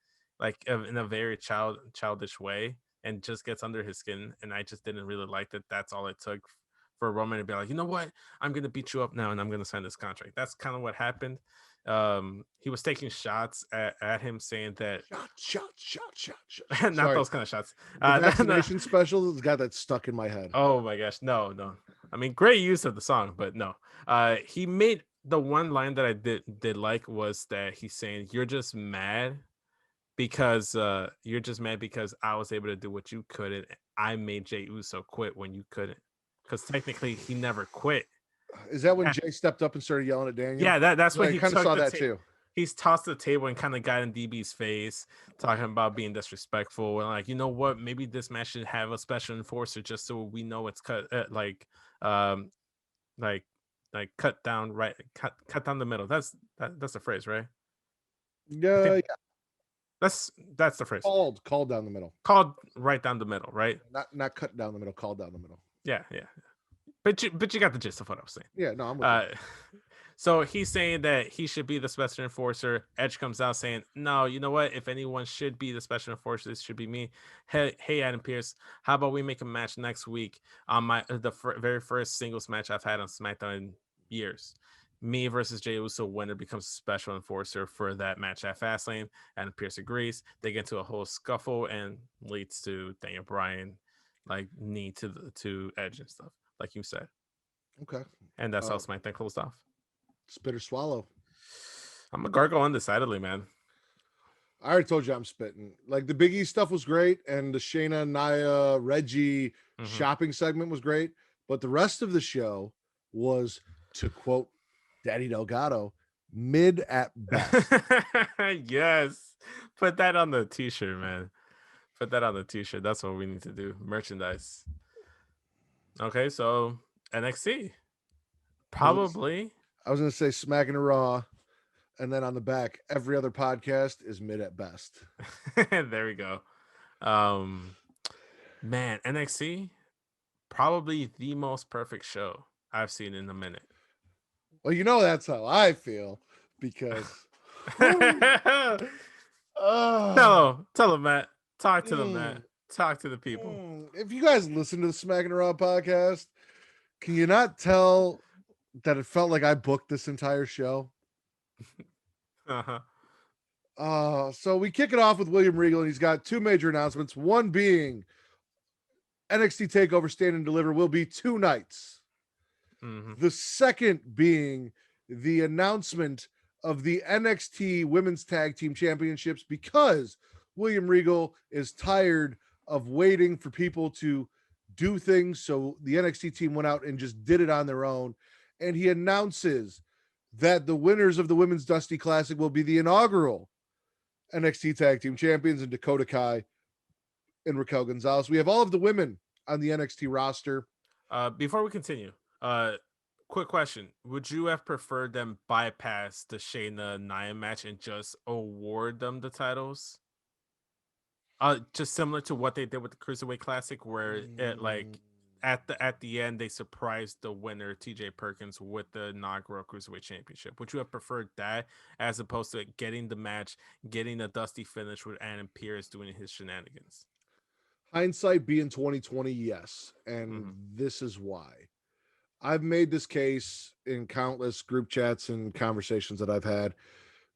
like in a very childish way, and just gets under his skin. And I just didn't really like that. That's all it took for Roman to be like, you know what, I'm gonna beat you up now and I'm gonna sign this contract. That's kind of what happened. He was taking shots at him, saying that shots. not Sorry. Those kind of shots. The vaccination special has got that stuck in my head. Oh my gosh, no. I mean, great use of the song, but no. He made the one line that I did like was that he's saying, you're just mad because I was able to do what you couldn't. I made Jey Uso quit when you couldn't, because technically he never quit. Is that when Jay stepped up and started yelling at Daniel? Yeah, that's when he kind of saw that too. He's tossed the table and kind of got in DB's face, talking about being disrespectful and like, you know what, maybe this match should have a special enforcer just so we know it's cut cut down the middle. That's the phrase, right? Yeah. That's the phrase. Called down the middle. Called right down the middle, right? Not cut down the middle. Called down the middle. Yeah. But you got the gist of what I was saying. Yeah, no, I'm with you. So he's saying that he should be the special enforcer. Edge comes out saying, no, you know what? If anyone should be the special enforcer, this should be me. Hey, Adam Pearce, how about we make a match next week on the very first singles match I've had on SmackDown in years. Me versus Jey Uso. Winner becomes a special enforcer for that match at Fastlane. Adam Pearce agrees. They get into a whole scuffle and leads to Daniel Bryan like knee to Edge and stuff, like you said. Okay. And that's how SmackDown closed off. Spit or swallow? I'm a gargle undecidedly, man. I already told you I'm spitting. Like the Big E stuff was great, and the Shayna, Nia, Reggie shopping segment was great, but the rest of the show was, to quote Daddy Delgado, mid at best. Yes. Put that on the t-shirt, man. Put that on the t-shirt. That's what we need to do. Merchandise. Okay, so NXT. Probably. I was going to say Smackin' and Raw, and then on the back, every other podcast is mid at best. There we go. Man, NXT, probably the most perfect show I've seen in a minute. Well, that's how I feel, because tell them, Matt. Talk to them, Matt. Talk to the people. If you guys listen to the Smackin' and Raw podcast, can you not tell that it felt like I booked this entire show? So we kick it off with William Regal, and he's got two major announcements. One being NXT TakeOver Stand and Deliver will be 2 nights. The second being the announcement of the NXT Women's Tag Team Championships, because William Regal is tired of waiting for people to do things. So the NXT team went out and just did it on their own. And he announces that the winners of the Women's Dusty Classic will be the inaugural NXT Tag Team Champions in Dakota Kai and Raquel Gonzalez. We have all of the women on the NXT roster. Before we continue, quick question. Would you have preferred them bypass the Shayna Nia match and just award them the titles? Just similar to what they did with the Cruiserweight Classic, where it like at the end they surprised the winner TJ Perkins with the inaugural Cruiserweight Championship. Would you have preferred that as opposed to getting the match, getting a dusty finish with Adam Pearce doing his shenanigans? Hindsight being 2020, yes, and this is why. I've made this case in countless group chats and conversations that I've had.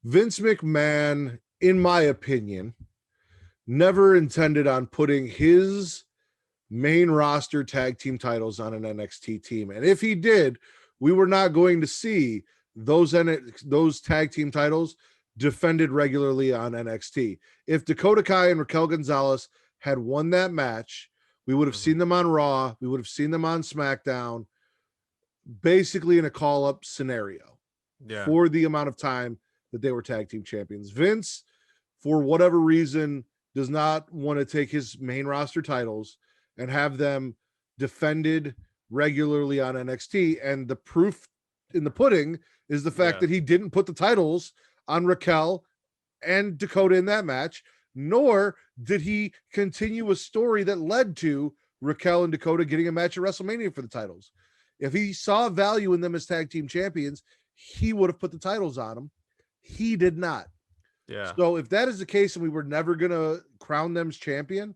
Vince McMahon, in my opinion, never intended on putting his main roster tag team titles on an NXT team. And if he did, we were not going to see those tag team titles defended regularly on NXT. If Dakota Kai and Raquel Gonzalez had won that match, we would have seen them on Raw. We would have seen them on SmackDown, basically in a call-up scenario for the amount of time that they were tag team champions. Vince, for whatever reason, does not want to take his main roster titles and have them defended regularly on NXT. And the proof in the pudding is the fact that he didn't put the titles on Raquel and Dakota in that match, nor did he continue a story that led to Raquel and Dakota getting a match at WrestleMania for the titles. If he saw value in them as tag team champions, he would have put the titles on them. He did not. Yeah. So if that is the case and we were never going to crown them as champion,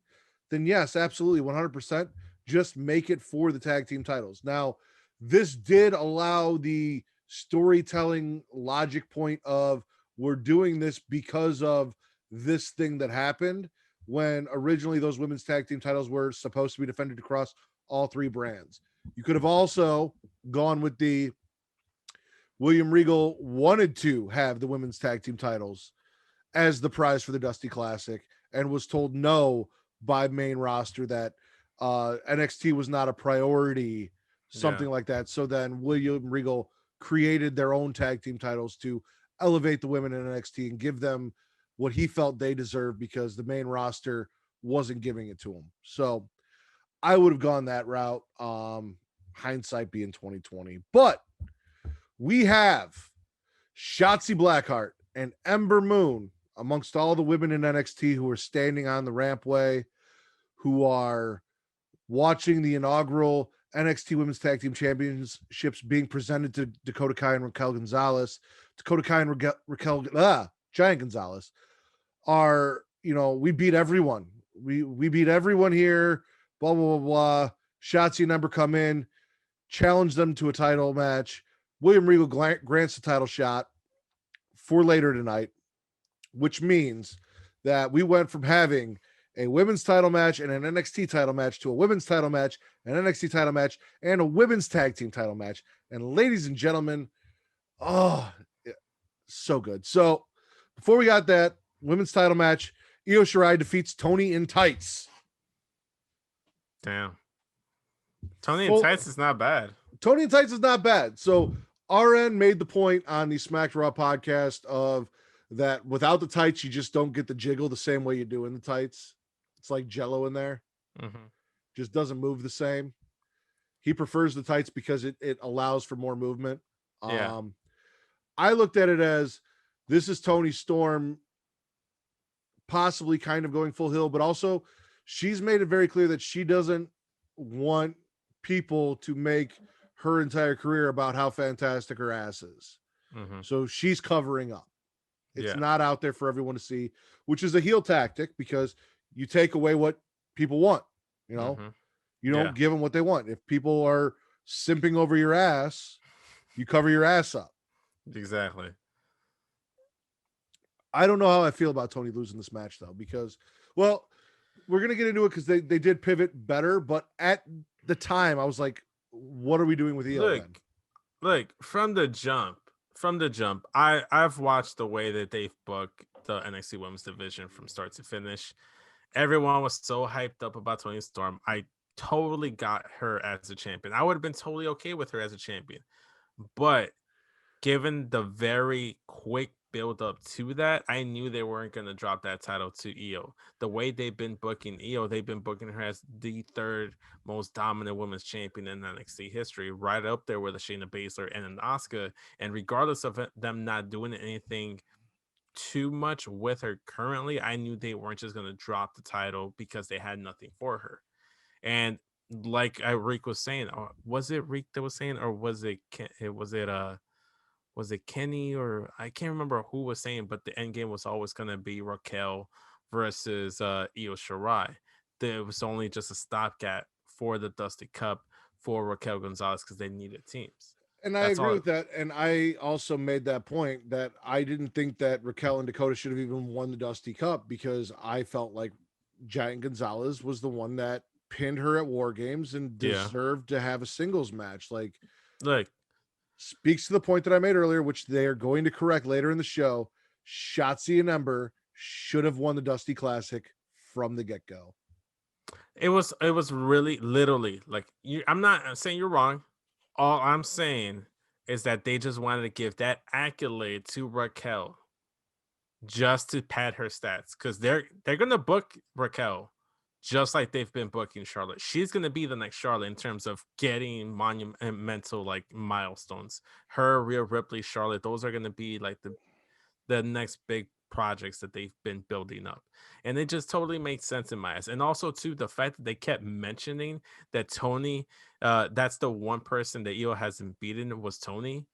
then yes, absolutely, 100%. Just make it for the tag team titles. Now, this did allow the storytelling logic point of we're doing this because of this thing that happened, when originally those women's tag team titles were supposed to be defended across all 3 brands. You could have also gone with the William Regal wanted to have the women's tag team titles as the prize for the Dusty Classic and was told no by main roster that NXT was not a priority, something like that. So then William Regal created their own tag team titles to elevate the women in NXT and give them what he felt they deserved because the main roster wasn't giving it to them. So I would have gone that route. Hindsight being 2020, but we have Shotzi Blackheart and Ember Moon amongst all the women in NXT who are standing on the rampway, who are watching the inaugural NXT Women's Tag Team Championships being presented to Dakota Kai and Raquel Gonzalez. Dakota Kai and Giant Gonzalez are, we beat everyone. We beat everyone here, blah, blah, blah, blah. Shotzi and Ember come in, challenge them to a title match. William Regal grants the title shot for later tonight, which means that we went from having a women's title match and an NXT title match to a women's title match, an NXT title match, and a women's tag team title match. And ladies and gentlemen, so good. So before we got that women's title match, Io Shirai defeats Tony in tights. Damn. Tony in tights is not bad. Tony in tights is not bad. So RN made the point on the Smack Raw podcast of that without the tights, you just don't get the jiggle the same way you do in the tights. It's like Jello in there. Just doesn't move the same. He prefers the tights because it allows for more movement. I looked at it as this is Tony Storm possibly kind of going full heel, but also she's made it very clear that she doesn't want people to make her entire career about how fantastic her ass is. So she's covering up. It's not out there for everyone to see, which is a heel tactic because you take away what people want. You don't give them what they want. If people are simping over your ass, you cover your ass up. Exactly. I don't know how I feel about Tony losing this match though, because, well, we're gonna get into it because they did pivot better, but at the time I was like, what are we doing with Io then? Look, from the jump, I've watched the way that they've booked the NXT Women's Division from start to finish. Everyone was so hyped up about Toni Storm. I totally got her as a champion. I would have been totally okay with her as a champion. But given the very quick build up to that, I knew they weren't going to drop that title to Io. The way they've been booking Io, they've been booking her as the third most dominant women's champion in NXT history, right up there with a Shayna Baszler and an Asuka. And regardless of them not doing anything too much with her currently, I knew they weren't just going to drop the title because they had nothing for her. And like Reek was saying, was it Reek that was saying, or was it Kenny, or I can't remember who was saying, but the end game was always going to be Raquel versus Io Shirai. There was only just a stopgap for the Dusty Cup for Raquel Gonzalez because they needed teams. And I agree with that. And I also made that point that I didn't think that Raquel and Dakota should have even won the Dusty Cup, because I felt like Giant Gonzalez was the one that pinned her at War Games and deserved to have a singles match. Like, speaks to the point that I made earlier, which they are going to correct later in the show. Shotzi and Ember should have won the Dusty Classic from the get-go. It was really literally like, I'm not saying you're wrong. All I'm saying is that they just wanted to give that accolade to Raquel just to pad her stats, because they're gonna book Raquel just like they've been booking Charlotte. She's gonna be the next Charlotte in terms of getting monumental like milestones. Her, Rhea Ripley, Charlotte, those are gonna be like the next big projects that they've been building up, and it just totally makes sense in my eyes. And also too, the fact that they kept mentioning that Tony, that's the one person that Io hasn't beaten was Tony,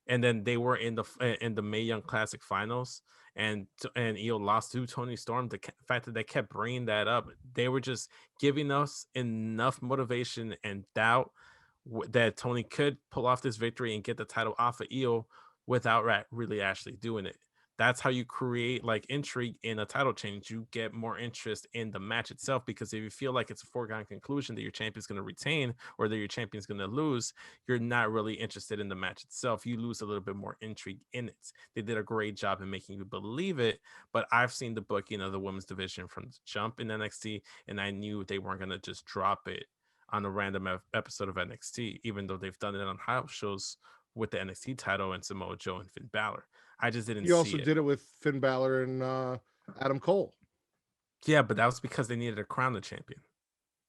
and then they were in the Mae Young Classic finals, and Io lost to Toni Storm. The fact that they kept bringing that up, they were just giving us enough motivation and doubt that Tony could pull off this victory and get the title off of Io without really actually doing it. That's how you create like intrigue in a title change. You get more interest in the match itself, because if you feel like it's a foregone conclusion that your champion's going to retain or that your champion's going to lose, you're not really interested in the match itself. You lose a little bit more intrigue in it. They did a great job in making you believe it, but I've seen the booking of the women's division from the jump in NXT, and I knew they weren't going to just drop it on a random episode of NXT, even though they've done it on house shows with the NXT title and Samoa Joe and Finn Balor. I just didn't see it. You also did it with Finn Balor and Adam Cole. Yeah, but that was because they needed to crown the champion.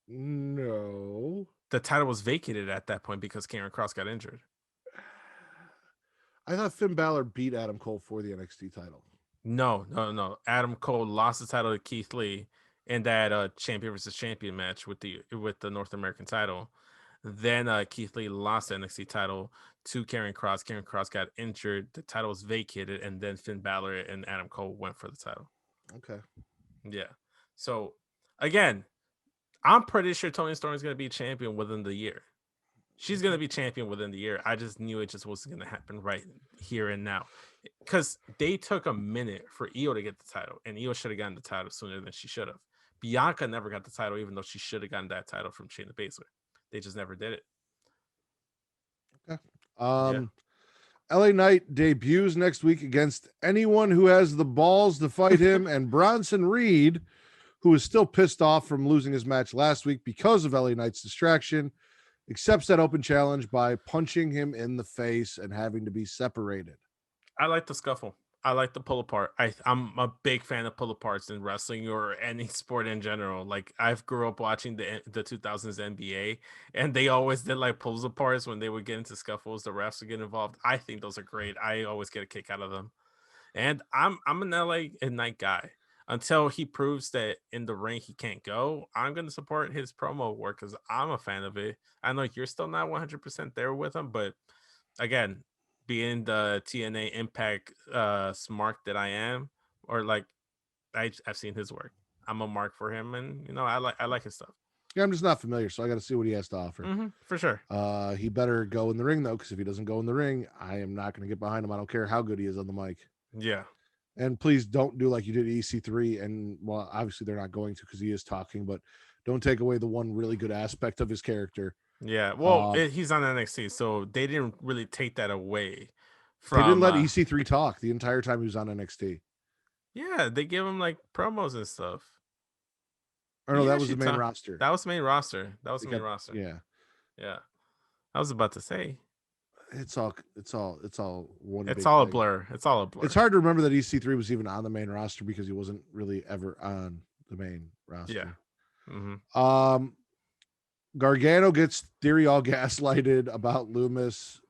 No. The title was vacated at that point because Karrion Kross got injured. I thought Finn Balor beat Adam Cole for the NXT title. No. Adam Cole lost the title to Keith Lee in that champion versus champion match with the North American title. Then Keith Lee lost the NXT title to Karrion Kross. Karrion Kross got injured. The title was vacated, and then Finn Balor and Adam Cole went for the title. Okay. Yeah. So, again, I'm pretty sure Toni Storm is going to be champion within the year. She's going to be champion within the year. I just knew it just wasn't going to happen right here and now, because they took a minute for Io to get the title, and Io should have gotten the title sooner than she should have. Bianca never got the title, even though she should have gotten that title from Shayna Baszler. They just never did it. Okay. LA Knight debuts next week against anyone who has the balls to fight him, and Bronson Reed, who is still pissed off from losing his match last week because of LA Knight's distraction, accepts that open challenge by punching him in the face and having to be separated. I like the scuffle. I like the pull apart. I'm a big fan of pull aparts in wrestling or any sport in general. Like, I've grew up watching the 2000s NBA, and they always did like pulls aparts when they would get into scuffles. The refs would get involved. I think those are great. I always get a kick out of them. And I'm an LA Knight guy. Until he proves that in the ring he can't go, I'm going to support his promo work because I'm a fan of it. I know you're still not 100% there with him, but again, being the TNA Impact smart that I am, or like I've seen his work. I'm a mark for him, and I like his stuff. Yeah, I'm just not familiar, so I got to see what he has to offer. Mm-hmm, for sure. He better go in the ring though, because if he doesn't go in the ring, I am not going to get behind him. I don't care how good he is on the mic. Yeah. And please don't do like you did EC3. And well, obviously they're not going to because he is talking, but don't take away the one really good aspect of his character. Yeah, well, he's on NXT, so they didn't really take that away from. They didn't let EC3 talk the entire time he was on NXT. Yeah, they give him like promos and stuff. Or no, that was the main roster. That was the main roster. Yeah. Yeah. I was about to say. It's all one. It's all a blur. It's all a blur. It's hard to remember that EC3 was even on the main roster because he wasn't really ever on the main roster. Yeah. Mm-hmm. Gargano gets Theory all gaslighted about Loomis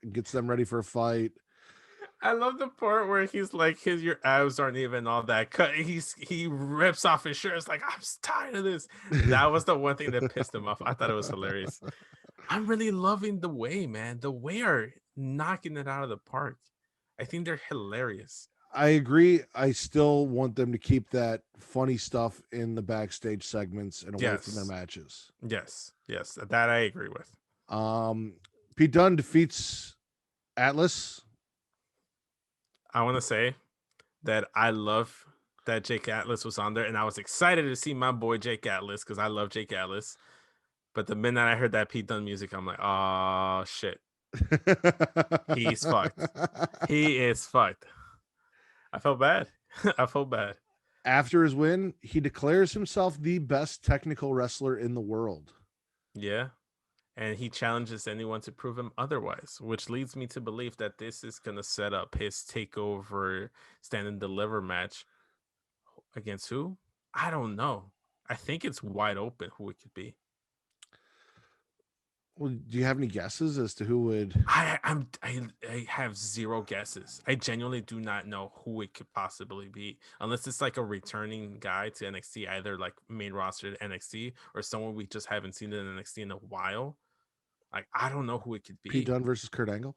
and gets them ready for a fight. I love the part where he's like, your abs aren't even all that cut. He rips off his shirt. It's like, I'm tired of this. That was the one thing that pissed him off. I thought it was hilarious. I'm really loving the Way, man. The Way are knocking it out of the park. I think they're hilarious. I agree. I still want them to keep that funny stuff in the backstage segments and away from their matches. Yes, that I agree with. Pete Dunne defeats Atlas. I want to say that I love that Jake Atlas was on there, and I was excited to see my boy Jake Atlas because I love Jake Atlas. But the minute I heard that Pete Dunne music, I'm like, oh shit, he's fucked. He is fucked. I felt bad. After his win, he declares himself the best technical wrestler in the world. Yeah. And he challenges anyone to prove him otherwise, which leads me to believe that this is going to set up his takeover stand and deliver match against who? I don't know. I think it's wide open who it could be. Well, do you have any guesses as to who would? I have zero guesses. I genuinely do not know who it could possibly be, unless it's like a returning guy to NXT, either like main roster to NXT or someone we just haven't seen in NXT in a while. Like, I don't know who it could be. Pete Dunne versus Kurt Angle.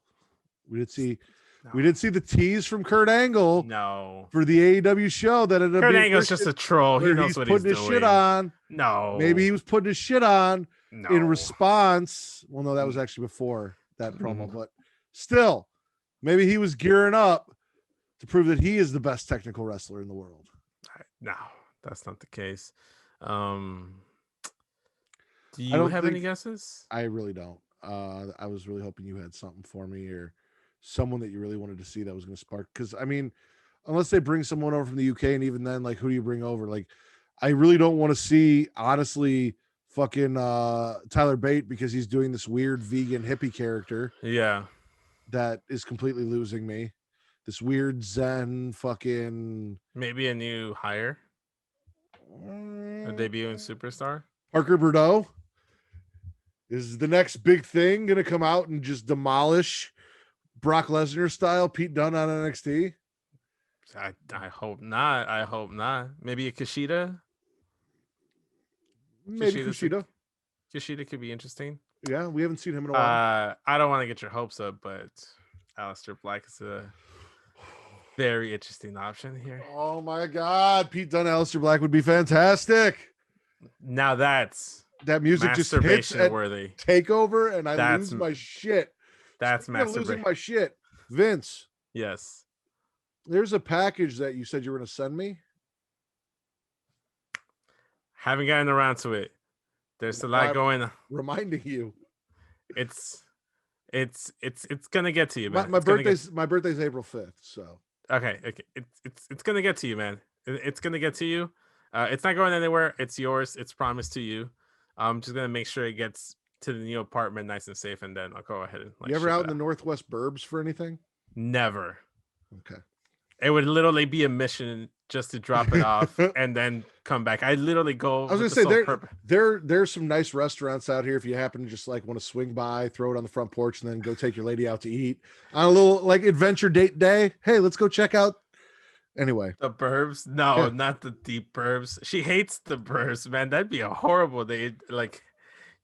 We did see the tease from Kurt Angle. No, for the AEW show that ended up Kurt Angle's just a troll. He knows what he's doing. His shit on. No, maybe he was putting his shit on in response. Well, no, that was actually before that promo, but still, maybe he was gearing up to prove that he is the best technical wrestler in the world. No, that's not the case. Do you have any guesses? I really don't. I was really hoping you had something for me or someone that you really wanted to see that was going to spark. Because, I mean, unless they bring someone over from the UK, and even then, like, who do you bring over? Like, I really don't want to see, honestly, fucking Tyler Bate because he's doing this weird vegan hippie character. Yeah. That is completely losing me. This weird Zen fucking... Maybe a new hire? A debuting superstar? Parker Bordeaux? Is the next big thing going to come out and just demolish Brock Lesnar style Pete Dunne on NXT? I hope not. I hope not. Maybe a Kushida? Maybe Kushida. Kushida could be interesting. Yeah, we haven't seen him in a while. I don't want to get your hopes up, but Aleister Black is a very interesting option here. Oh my God. Pete Dunne, Aleister Black would be fantastic. Now that music just hits at worthy takeover, and I lose my shit. That's masturbation. Losing my shit. Vince. Yes. There's a package that you said you were going to send me. Haven't gotten around to it. There's a lot going on. Reminding you. It's gonna get to you, man. My birthday's April 5th, so. Okay. It's gonna get to you, man. It's gonna get to you. It's not going anywhere. It's yours. It's promised to you. I'm just gonna make sure it gets to the new apartment nice and safe, and then I'll go ahead and you ever out in the Northwest Burbs for anything? Never. Okay. It would literally be a mission just to drop it off and then come back. I literally go. I was gonna say there's some nice restaurants out here if you happen to just like want to swing by, throw it on the front porch, and then go take your lady out to eat on a little like adventure date day. Hey, let's go check out. Anyway, the burbs. No, not the deep burbs. She hates the burbs, man. That'd be a horrible day. Like,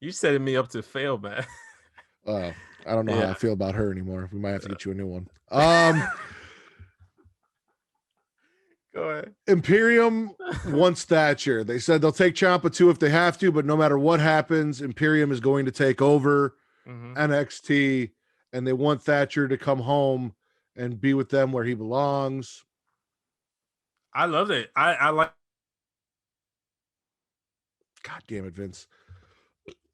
you setting me up to fail, man. I don't know how I feel about her anymore. We might have to get you a new one. Go ahead. Imperium wants Thatcher. They said they'll take Ciampa too if they have to, but no matter what happens, Imperium is going to take over NXT, and they want Thatcher to come home and be with them where he belongs. I loved it. I like. God damn it, Vince.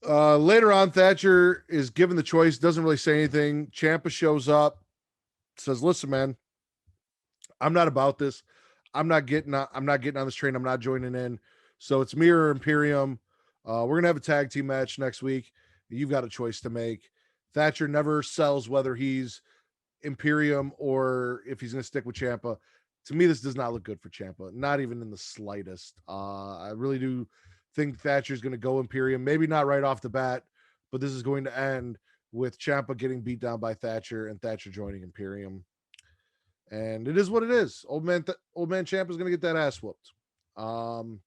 Later on, Thatcher is given the choice, doesn't really say anything. Ciampa shows up, says, "Listen, man, I'm not about this. I'm not getting on this train. I'm not joining in. So it's me or Imperium. We're gonna have a tag team match next week. You've got a choice to make." Thatcher never sells whether he's Imperium or if he's gonna stick with Ciampa. To me, this does not look good for Ciampa, not even in the slightest. I really do think Thatcher's going to go Imperium, maybe not right off the bat, but this is going to end with Ciampa getting beat down by Thatcher and Thatcher joining Imperium. And it is what it is. Old man Ciampa's going to get that ass whooped. All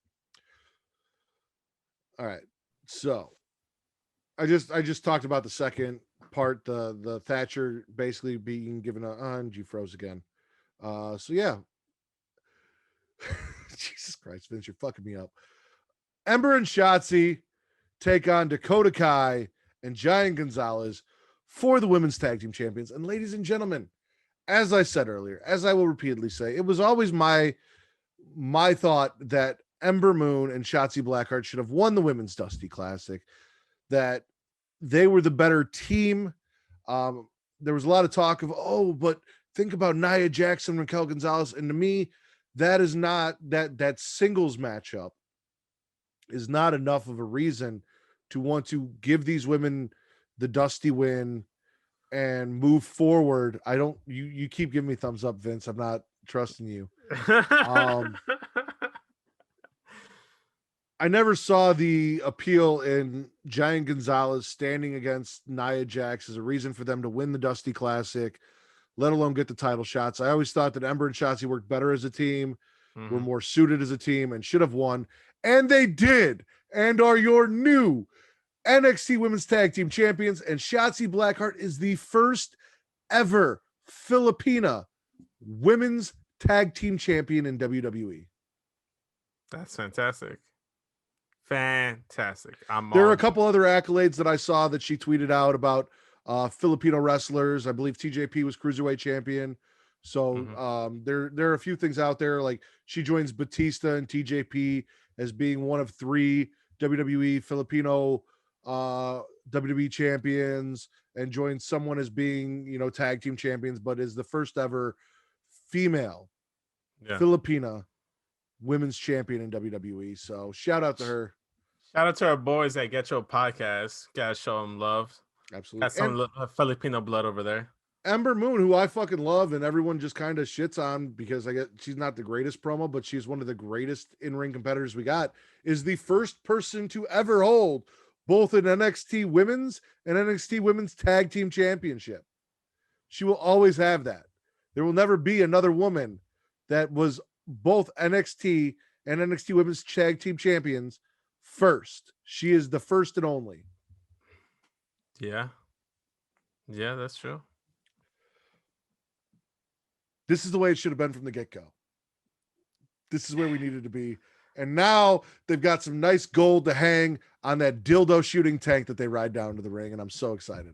right. So I just talked about the second part, the Thatcher basically being given and you froze again. So yeah. Jesus Christ, Vince, you're fucking me up. Ember and Shotzi take on Dakota Kai and Giant Gonzalez for the women's tag team champions. And ladies and gentlemen, as I said earlier, as I will repeatedly say, it was always my thought that Ember Moon and Shotzi Blackheart should have won the women's Dusty Classic, that they were the better team. There was a lot of talk of, but think about Nia Jackson, Raquel Gonzalez. And to me, that is not that singles matchup is not enough of a reason to want to give these women the Dusty win and move forward. You keep giving me thumbs up, Vince. I'm not trusting you. I never saw the appeal in Giant Gonzalez standing against Nia Jax as a reason for them to win the Dusty Classic, let alone get the title shots. I always thought that Ember and Shotzi worked better as a team, were more suited as a team, and should have won. And they did, and are your new NXT Women's Tag Team Champions. And Shotzi Blackheart is the first ever Filipina Women's Tag Team Champion in WWE. That's fantastic. Fantastic. There are a couple other accolades that I saw that she tweeted out about Filipino wrestlers. I believe TJP was Cruiserweight champion. So there are a few things out there. Like she joins Batista and TJP as being one of 3 WWE Filipino WWE champions, and joins someone as being, tag team champions, but is the first ever female Filipina women's champion in WWE. So shout out to her. Shout out to our boys at Get Your Podcast. Gotta show them love. Absolutely. Got some Filipino blood over there. Ember Moon, who I fucking love, and everyone just kind of shits on because she's not the greatest promo, but she's one of the greatest in-ring competitors we got, is the first person to ever hold both an NXT Women's and NXT Women's Tag Team Championship. She will always have that. There will never be another woman that was both NXT and NXT Women's Tag Team Champions first. She is the first and only. Yeah, that's true. This is the way it should have been from the get-go. This is where we needed to be. And now they've got some nice gold to hang on that dildo shooting tank that they ride down to the ring. And I'm so excited.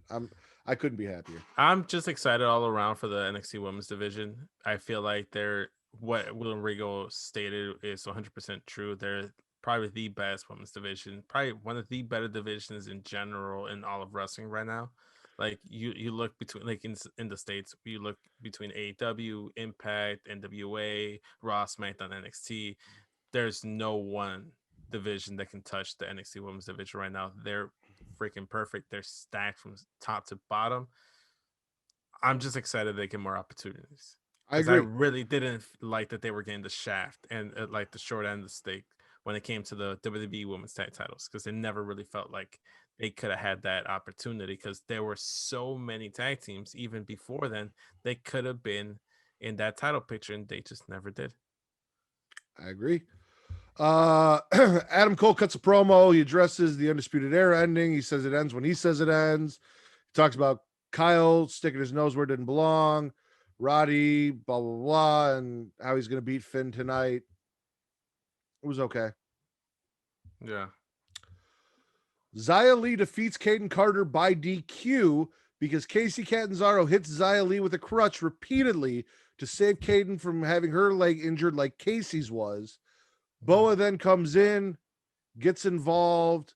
I couldn't be happier. I'm just excited all around for the NXT Women's Division. I feel like what Will and Regal stated is 100% true. They're probably the best women's division, probably one of the better divisions in general in all of wrestling right now. Like you look between, like in the States, you look between AEW, Impact, NWA, Raw, SmackDown, NXT. There's no one division that can touch the NXT Women's Division right now. They're freaking perfect. They're stacked from top to bottom. I'm just excited they get more opportunities. I agree. I really didn't like that they were getting the shaft and like the short end of the stick when it came to the WWE Women's Tag Titles, because they never really felt like they could have had that opportunity, because there were so many tag teams even before then they could have been in that title picture, and they just never did. I agree. Adam Cole cuts a promo. He addresses the Undisputed Era ending. He says it ends when he says it ends. He talks about Kyle sticking his nose where it didn't belong, Roddy, blah, blah, blah, and how he's going to beat Finn tonight. It was okay. Yeah. Zaya Lee defeats Kayden Carter by DQ because Casey Catanzaro hits Zaya Lee with a crutch repeatedly to save Kayden from having her leg injured like Casey's was. Boa then comes in, gets involved,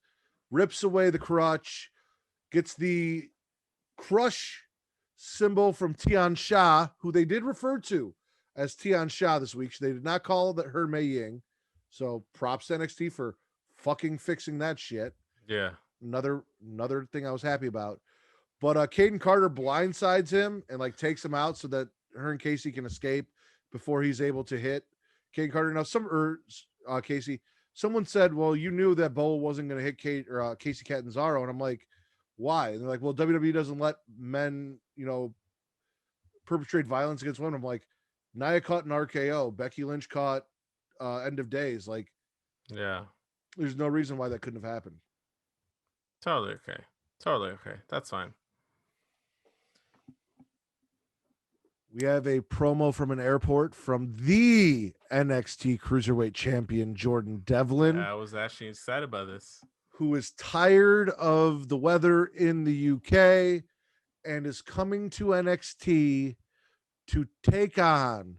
rips away the crutch, gets the crush symbol from Tian Sha, who they did refer to as Tian Sha this week. They did not call her Mei Ying. So props to NXT for fucking fixing that shit. Yeah. Another thing I was happy about. But Kayden Carter blindsides him and like takes him out so that her and Casey can escape before he's able to hit Kayden Carter. Now Casey, someone said, well, you knew that Boa wasn't going to hit Casey Catanzaro. And I'm like, why? And they're like, well, WWE doesn't let men, perpetrate violence against women. I'm like, Nia caught an RKO. Becky Lynch caught End of Days. Like, yeah, there's no reason why that couldn't have happened. Totally okay. That's fine. We have a promo from an airport from the NXT Cruiserweight Champion, Jordan Devlin. I was actually excited about this. Who is tired of the weather in the UK and is coming to NXT to take on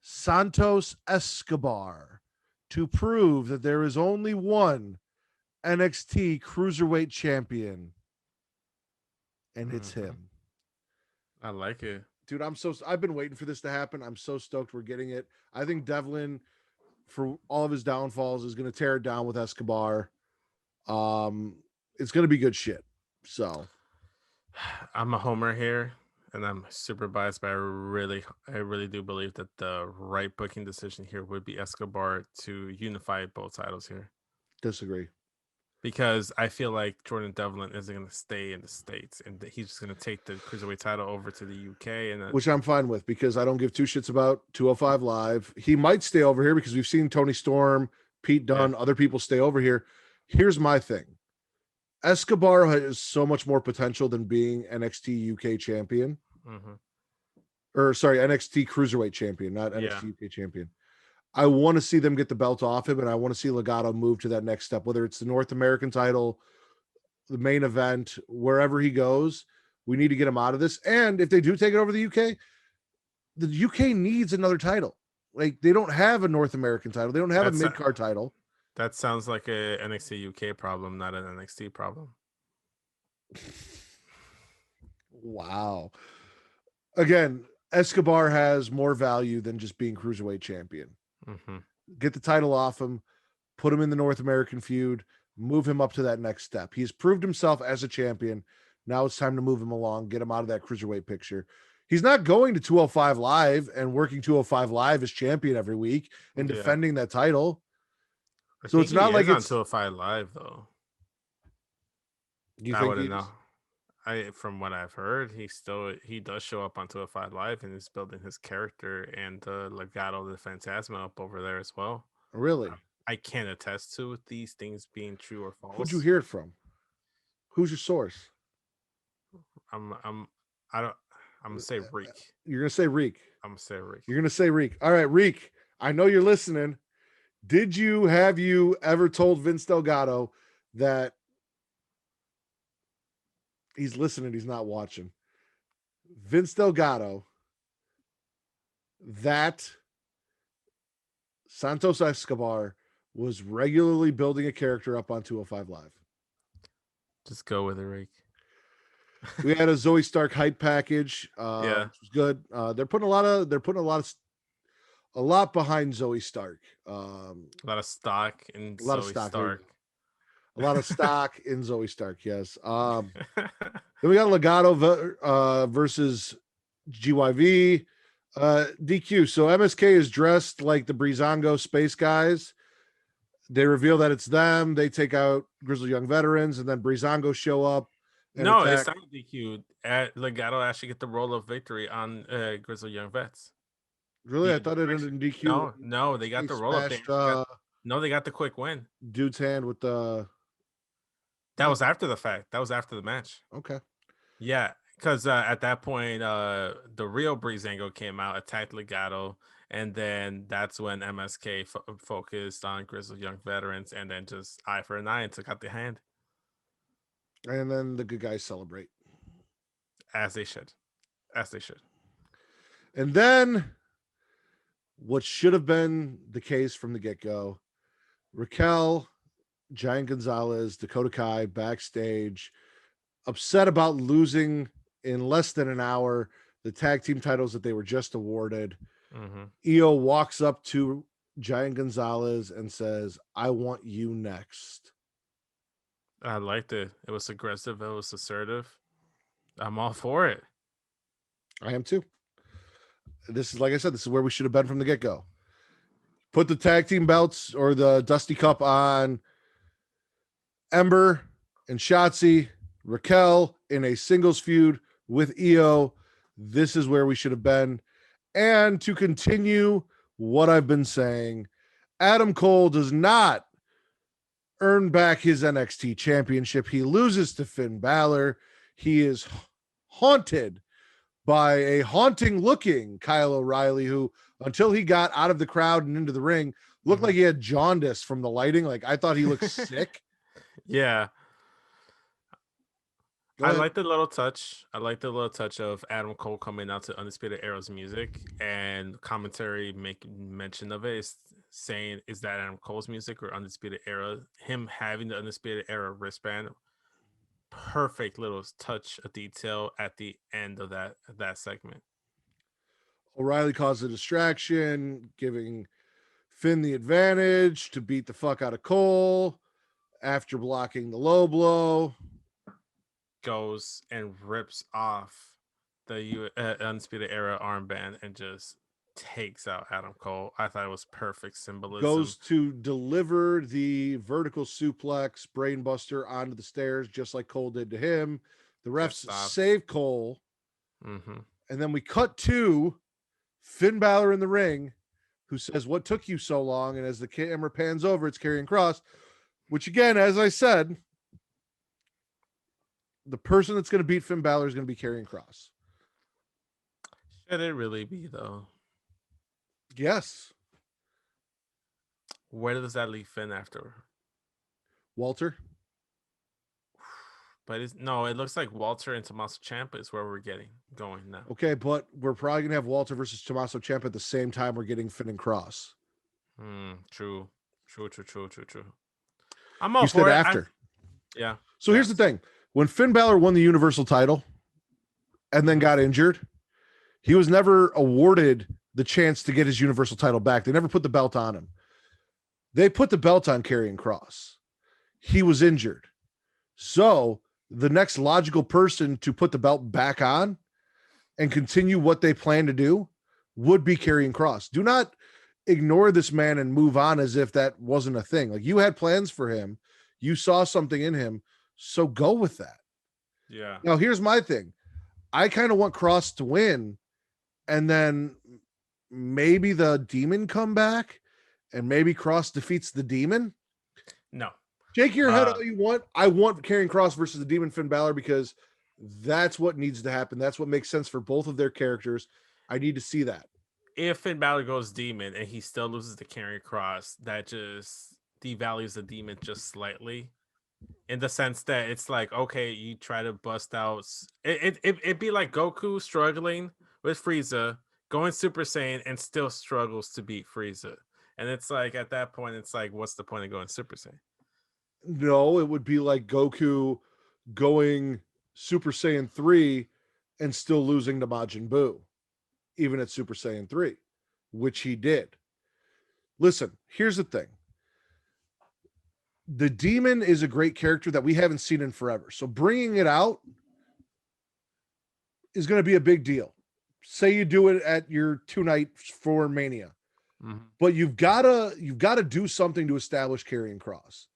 Santos Escobar to prove that there is only one NXT Cruiserweight Champion, and it's him. I like it. Dude, I've been waiting for this to happen. I'm so stoked we're getting it. I think Devlin, for all of his downfalls, is going to tear it down with Escobar. It's going to be good shit. So I'm a homer here, and I'm super biased, but I really do believe that the right booking decision here would be Escobar to unify both titles here. Disagree. Because I feel like Jordan Devlin isn't going to stay in the States, and he's just going to take the Cruiserweight title over to the UK. Which I'm fine with, because I don't give two shits about 205 Live. He might stay over here because we've seen Tony Storm, Pete Dunne, other people stay over here. Here's my thing. Escobar has so much more potential than being NXT UK champion. Or sorry, NXT Cruiserweight champion, not NXT UK champion. I want to see them get the belt off him, and I want to see Legado move to that next step, whether it's the North American title, the main event, wherever he goes. We need to get him out of this. And if they do take it over the UK needs another title. Like, they don't have a North American title. They don't have a mid-card title. That sounds like a NXT UK problem, not an NXT problem. Wow. Again, Escobar has more value than just being Cruiserweight champion. Get the title off him, put him in the North American feud, move him up to that next step. He's proved himself as a champion. Now it's time to move him along, get him out of that Cruiserweight picture. He's not going to 205 Live and working 205 Live as champion every week and defending that title. So it's not like it's on 205 Live though. I wouldn't know. From what I've heard, he does show up on 205 Live and is building his character and Legado the Phantasma up over there as well. Really? I can't attest to these things being true or false. Who'd you hear it from? Who's your source? I'm gonna say Reek. You're gonna say Reek. I'm gonna say Reek. You're gonna say Reek. All right, Reek. I know you're listening. Have you ever told Vince Delgado that he's listening, he's not watching? Vince Delgado, that Santos Escobar was regularly building a character up on 205 Live. Just go with it, Reek. We had a Zoe Stark hype package. Which was good. They're putting a lot behind Zoe Stark. A lot of stock in Zoe Stark. A lot of stock in Zoe Stark, yes. Then we got Legado versus GYV. DQ. So MSK is dressed like the Breezango Space Guys. They reveal that it's them. They take out Grizzled Young Veterans, and then Breezango show up. No, it's not DQ. Legado actually get the roll of victory on Grizzled Young Vets. Really? I thought it ended in DQ. No, they got the roll up. They got the quick win. Dude's hand with the. That was after the fact. That was after the match. Okay. Yeah, because at that point, the real Breezango came out, attacked Legado, and then that's when MSK focused on Grizzled Young Veterans, and then just eye for an eye and took out the hand. And then the good guys celebrate. As they should. And then what should have been the case from the get-go, Raquel, Giant Gonzalez, Dakota Kai backstage, upset about losing in less than an hour the tag team titles that they were just awarded. Mm-hmm. Io walks up to Giant Gonzalez and says, I want you next. I liked it. It was aggressive. It was assertive. I'm all for it. I am too. This is, like I said, this is where we should have been from the get-go. Put the tag team belts or the Dusty Cup on Ember and Shotzi, Raquel in a singles feud with Io. This is where we should have been. And to continue what I've been saying, Adam Cole does not earn back his NXT championship. He loses to Finn Balor. He is haunted by a haunting looking Kyle O'Reilly, who until he got out of the crowd and into the ring looked like he had jaundice from the lighting. Like I thought he looked sick. Yeah. I like the little touch. I like the little touch of Adam Cole coming out to Undisputed Era's music, and commentary making mention of it is saying, is that Adam Cole's music or Undisputed Era? Him having the Undisputed Era wristband, perfect little touch of detail at the end of that segment. O'Reilly caused a distraction, giving Finn the advantage to beat the fuck out of Cole after blocking the low blow. Goes and rips off the Undisputed Era armband and just takes out Adam Cole. I thought it was perfect symbolism. Goes to deliver the vertical suplex brainbuster onto the stairs, just like Cole did to him. The refs save Cole. Mm-hmm. And then we cut to Finn Balor in the ring, who says, what took you so long? And as the camera pans over, it's Karrion Kross, which again, as I said, the person that's going to beat Finn Balor is going to be Karrion Kross. Should it really be, though? Yes. Where does that leave Finn after? Walter. But it looks like Walter and Tommaso Ciampa is where we're going now. Okay, but we're probably going to have Walter versus Tommaso Ciampa at the same time we're getting Finn and Kross. True. I'm all for it. After. Yeah. So here's the thing. When Finn Balor won the Universal title and then got injured, he was never awarded the chance to get his Universal title back. They never put the belt on him. They put the belt on Karrion Kross. He was injured. So the next logical person to put the belt back on and continue what they plan to do would be Karrion Kross. Do not ignore this man and move on as if that wasn't a thing. Like, you had plans for him. You saw something in him. So go with that. Yeah. Now, here's my thing. I kind of want Kross to win, and then maybe the Demon come back, and maybe Kross defeats the Demon. No. Shake your head all you want. I want Karrion Kross versus the Demon Finn Balor because that's what needs to happen. That's what makes sense for both of their characters. I need to see that. If Finn Balor goes Demon and he still loses to Karrion Kross, that just devalues the Demon just slightly. In the sense that it's like, okay, you try to bust out. It'd be like Goku struggling with Frieza, going Super Saiyan, and still struggles to beat Frieza. And it's like, at that point, it's like, what's the point of going Super Saiyan? No, it would be like Goku going Super Saiyan 3 and still losing to Majin Buu, even at Super Saiyan 3, which he did. Listen, here's the thing. The Demon is a great character that we haven't seen in forever. So bringing it out is going to be a big deal. Say you do it at your 2-night for Mania, but you've got to do something to establish Karrion Kross.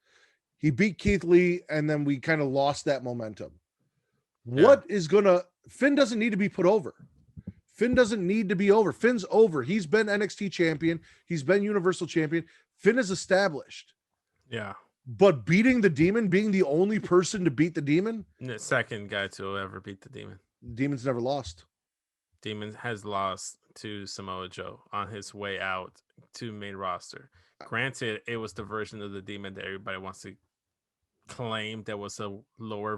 He beat Keith Lee, and then we kind of lost that momentum. Yeah. Finn doesn't need to be put over. Finn doesn't need to be over. Finn's over. He's been NXT champion. He's been Universal champion. Finn is established. Yeah. But beating the Demon, being the only person to beat the Demon, the second guy to ever beat the Demon. Demon's never lost. Demon has lost to Samoa Joe on his way out to main roster. Granted, it was the version of the Demon that everybody wants to claim there was a lower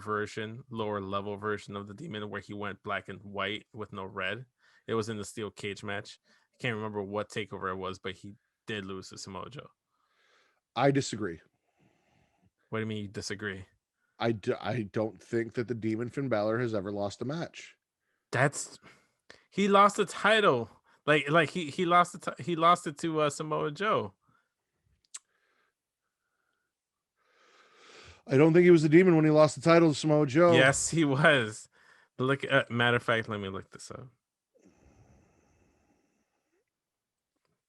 level version of the Demon where he went black and white with no red. It was in the steel cage match. I can't remember what takeover it was, but he did lose to Samoa Joe. I disagree. What do you mean you disagree? I don't think that the Demon Finn Balor has ever lost a match. He lost the title. Like he lost he lost it to Samoa Joe. I don't think he was the Demon when he lost the title to Samoa Joe. Yes, he was. Matter of fact, let me look this up.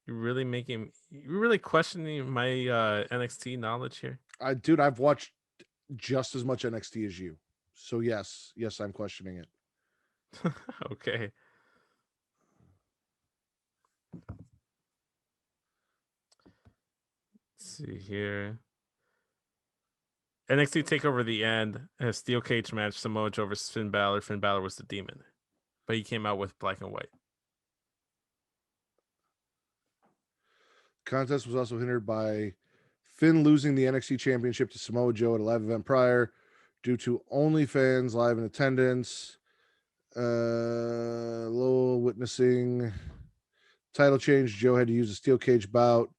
You're really questioning my NXT knowledge here. Dude, I've watched just as much NXT as you. So yes, I'm questioning it. Okay. Let's see here. NXT TakeOver the End, a steel cage match, Samoa Joe versus Finn Balor. Finn Balor was the Demon, but he came out with black and white. Contest was also hindered by Finn losing the NXT Championship to Samoa Joe at a live event prior due to OnlyFans live in attendance. Low witnessing title change. Joe had to use a steel cage bout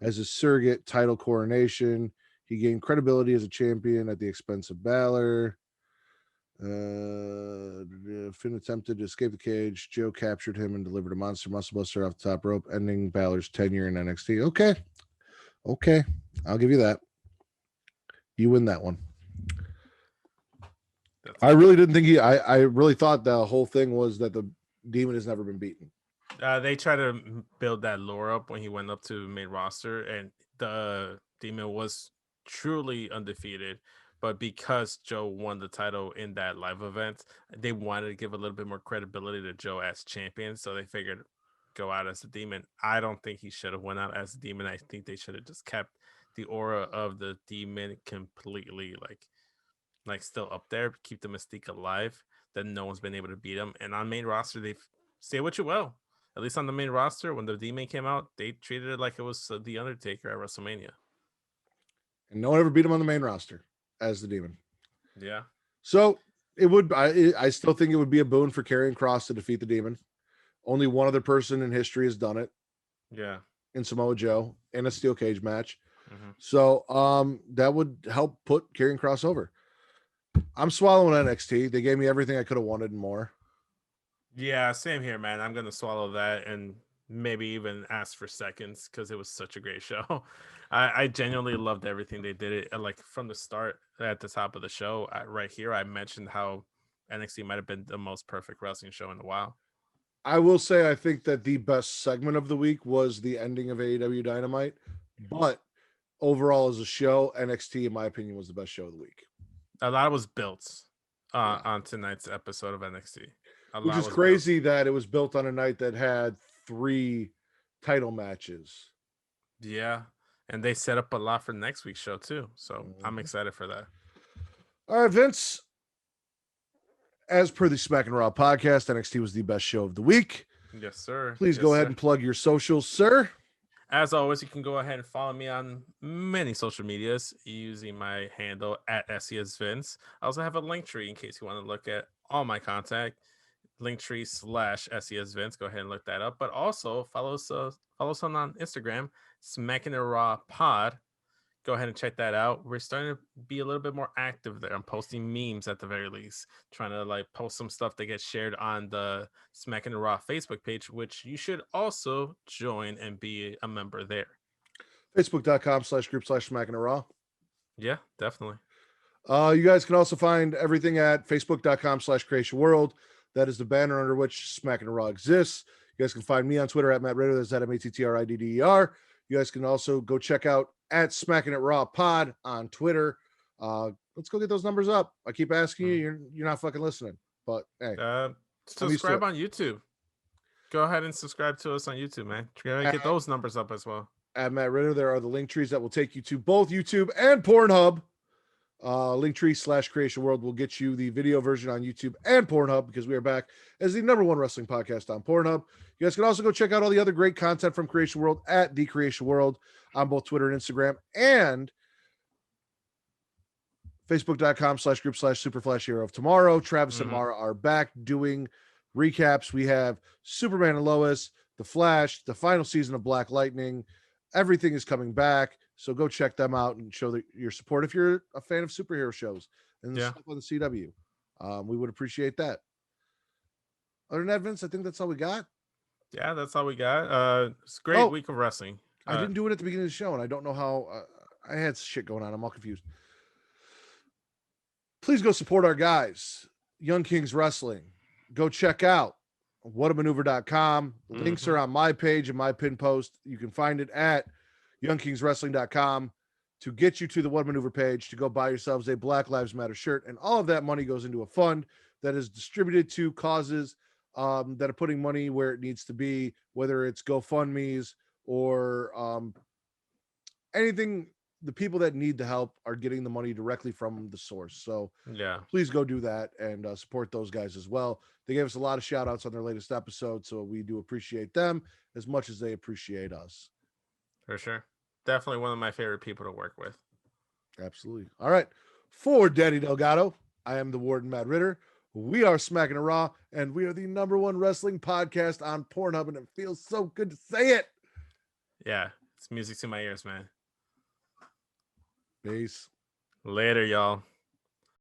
as a surrogate title coronation. He gained credibility as a champion at the expense of Balor. Finn attempted to escape the cage. Joe captured him and delivered a monster muscle buster off the top rope, ending Balor's tenure in NXT. Okay, I'll give you that. You win that one. I really didn't think I really thought the whole thing was that the Demon has never been beaten. They try to build that lore up when he went up to main roster, and the Demon was truly undefeated. But because Joe won the title in that live event, they wanted to give a little bit more credibility to Joe as champion. So they figured go out as the Demon. I don't think he should have went out as the Demon. I think they should have just kept the aura of the Demon completely like still up there, keep the mystique alive. Then no one's been able to beat him. And on main roster, they say what you will. At least on the main roster, when the Demon came out, they treated it like it was the Undertaker at WrestleMania. And no one ever beat him on the main roster as the Demon. Yeah. So it would. I still think it would be a boon for Karrion Kross to defeat the Demon. Only one other person in history has done it. Yeah. In Samoa Joe in a steel cage match. Mm-hmm. So that would help put Karrion Kross over. I'm swallowing NXT. They gave me everything I could have wanted and more. Yeah, same here, man. I'm gonna swallow that and maybe even ask for seconds because it was such a great show. I genuinely loved everything they did. It like from the start at the top of the show. Right here, I mentioned how NXT might have been the most perfect wrestling show in a while. I will say I think that the best segment of the week was the ending of AEW Dynamite, but overall as a show, NXT, in my opinion, was the best show of the week. A lot was built on tonight's episode of NXT. Which is crazy that it was built on a night that had 3 title matches. Yeah, and they set up a lot for next week's show too. So I'm excited for that. All right, Vince. As per the Smackin' Raw podcast, NXT was the best show of the week. Yes, sir. Please go ahead and plug your socials, sir. As always, you can go ahead and follow me on many social medias using my handle at SESVince. I also have a link tree in case you want to look at all my contact. Linktree/SESVince. Go ahead and look that up. But also follow us on Instagram, Smackin' Raw Pod. Go ahead and check that out. We're starting to be a little bit more active there. I'm posting memes at the very least, trying to like post some stuff that gets shared on the Smackin' Raw Facebook page, which you should also join and be a member there. Facebook.com/group/Smackin' Raw. Yeah, definitely. You guys can also find everything at Facebook.com/Creation World. That is the banner under which Smackin' Raw exists. You guys can find me on Twitter at Matt Ritter. That's at MATTRIDDER. You guys can also go check out at Smackin' It Raw Pod on Twitter. Let's go get those numbers up. I keep asking you, you're not fucking listening. But hey, subscribe on YouTube. Go ahead and subscribe to us on YouTube, man. Try to get those numbers up as well. At Matt Ritter, there are the link trees that will take you to both YouTube and Pornhub. Linktree/Creation World will get you the video version on YouTube and Pornhub because we are back as the #1 wrestling podcast on Pornhub. You guys can also go check out all the other great content from Creation World at The Creation World on both Twitter and Instagram, and Facebook.com/group/Superflash Hero of Tomorrow. Travis and Mara are back doing recaps. We have Superman and Lois, The Flash, the final season of Black Lightning. Everything is coming back. So go check them out and show your support if you're a fan of superhero shows and stuff on the CW. We would appreciate that. Other than that, Vince, I think that's all we got. Yeah, that's all we got. It's a great week of wrestling. I didn't do it at the beginning of the show, and I don't know how. I had shit going on. I'm all confused. Please go support our guys, Young Kings Wrestling. Go check out whatamaneuver.com. Links are on my page and my pin post. You can find it at youngkingswrestling.com to get you to the What Maneuver page to go buy yourselves a Black Lives Matter shirt. And all of that money goes into a fund that is distributed to causes that are putting money where it needs to be, whether it's GoFundMe's or anything. The people that need the help are getting the money directly from the source. So please go do that and support those guys as well. They gave us a lot of shout outs on their latest episode. So we do appreciate them as much as they appreciate us. For sure. Definitely one of my favorite people to work with. Absolutely. All right. For Daddy Delgado, I am the Warden, Matt Ritter. We are Smackin' a Raw, and we are the #1 wrestling podcast on Pornhub, and it feels so good to say it. Yeah. It's music to my ears, man. Peace. Later, y'all.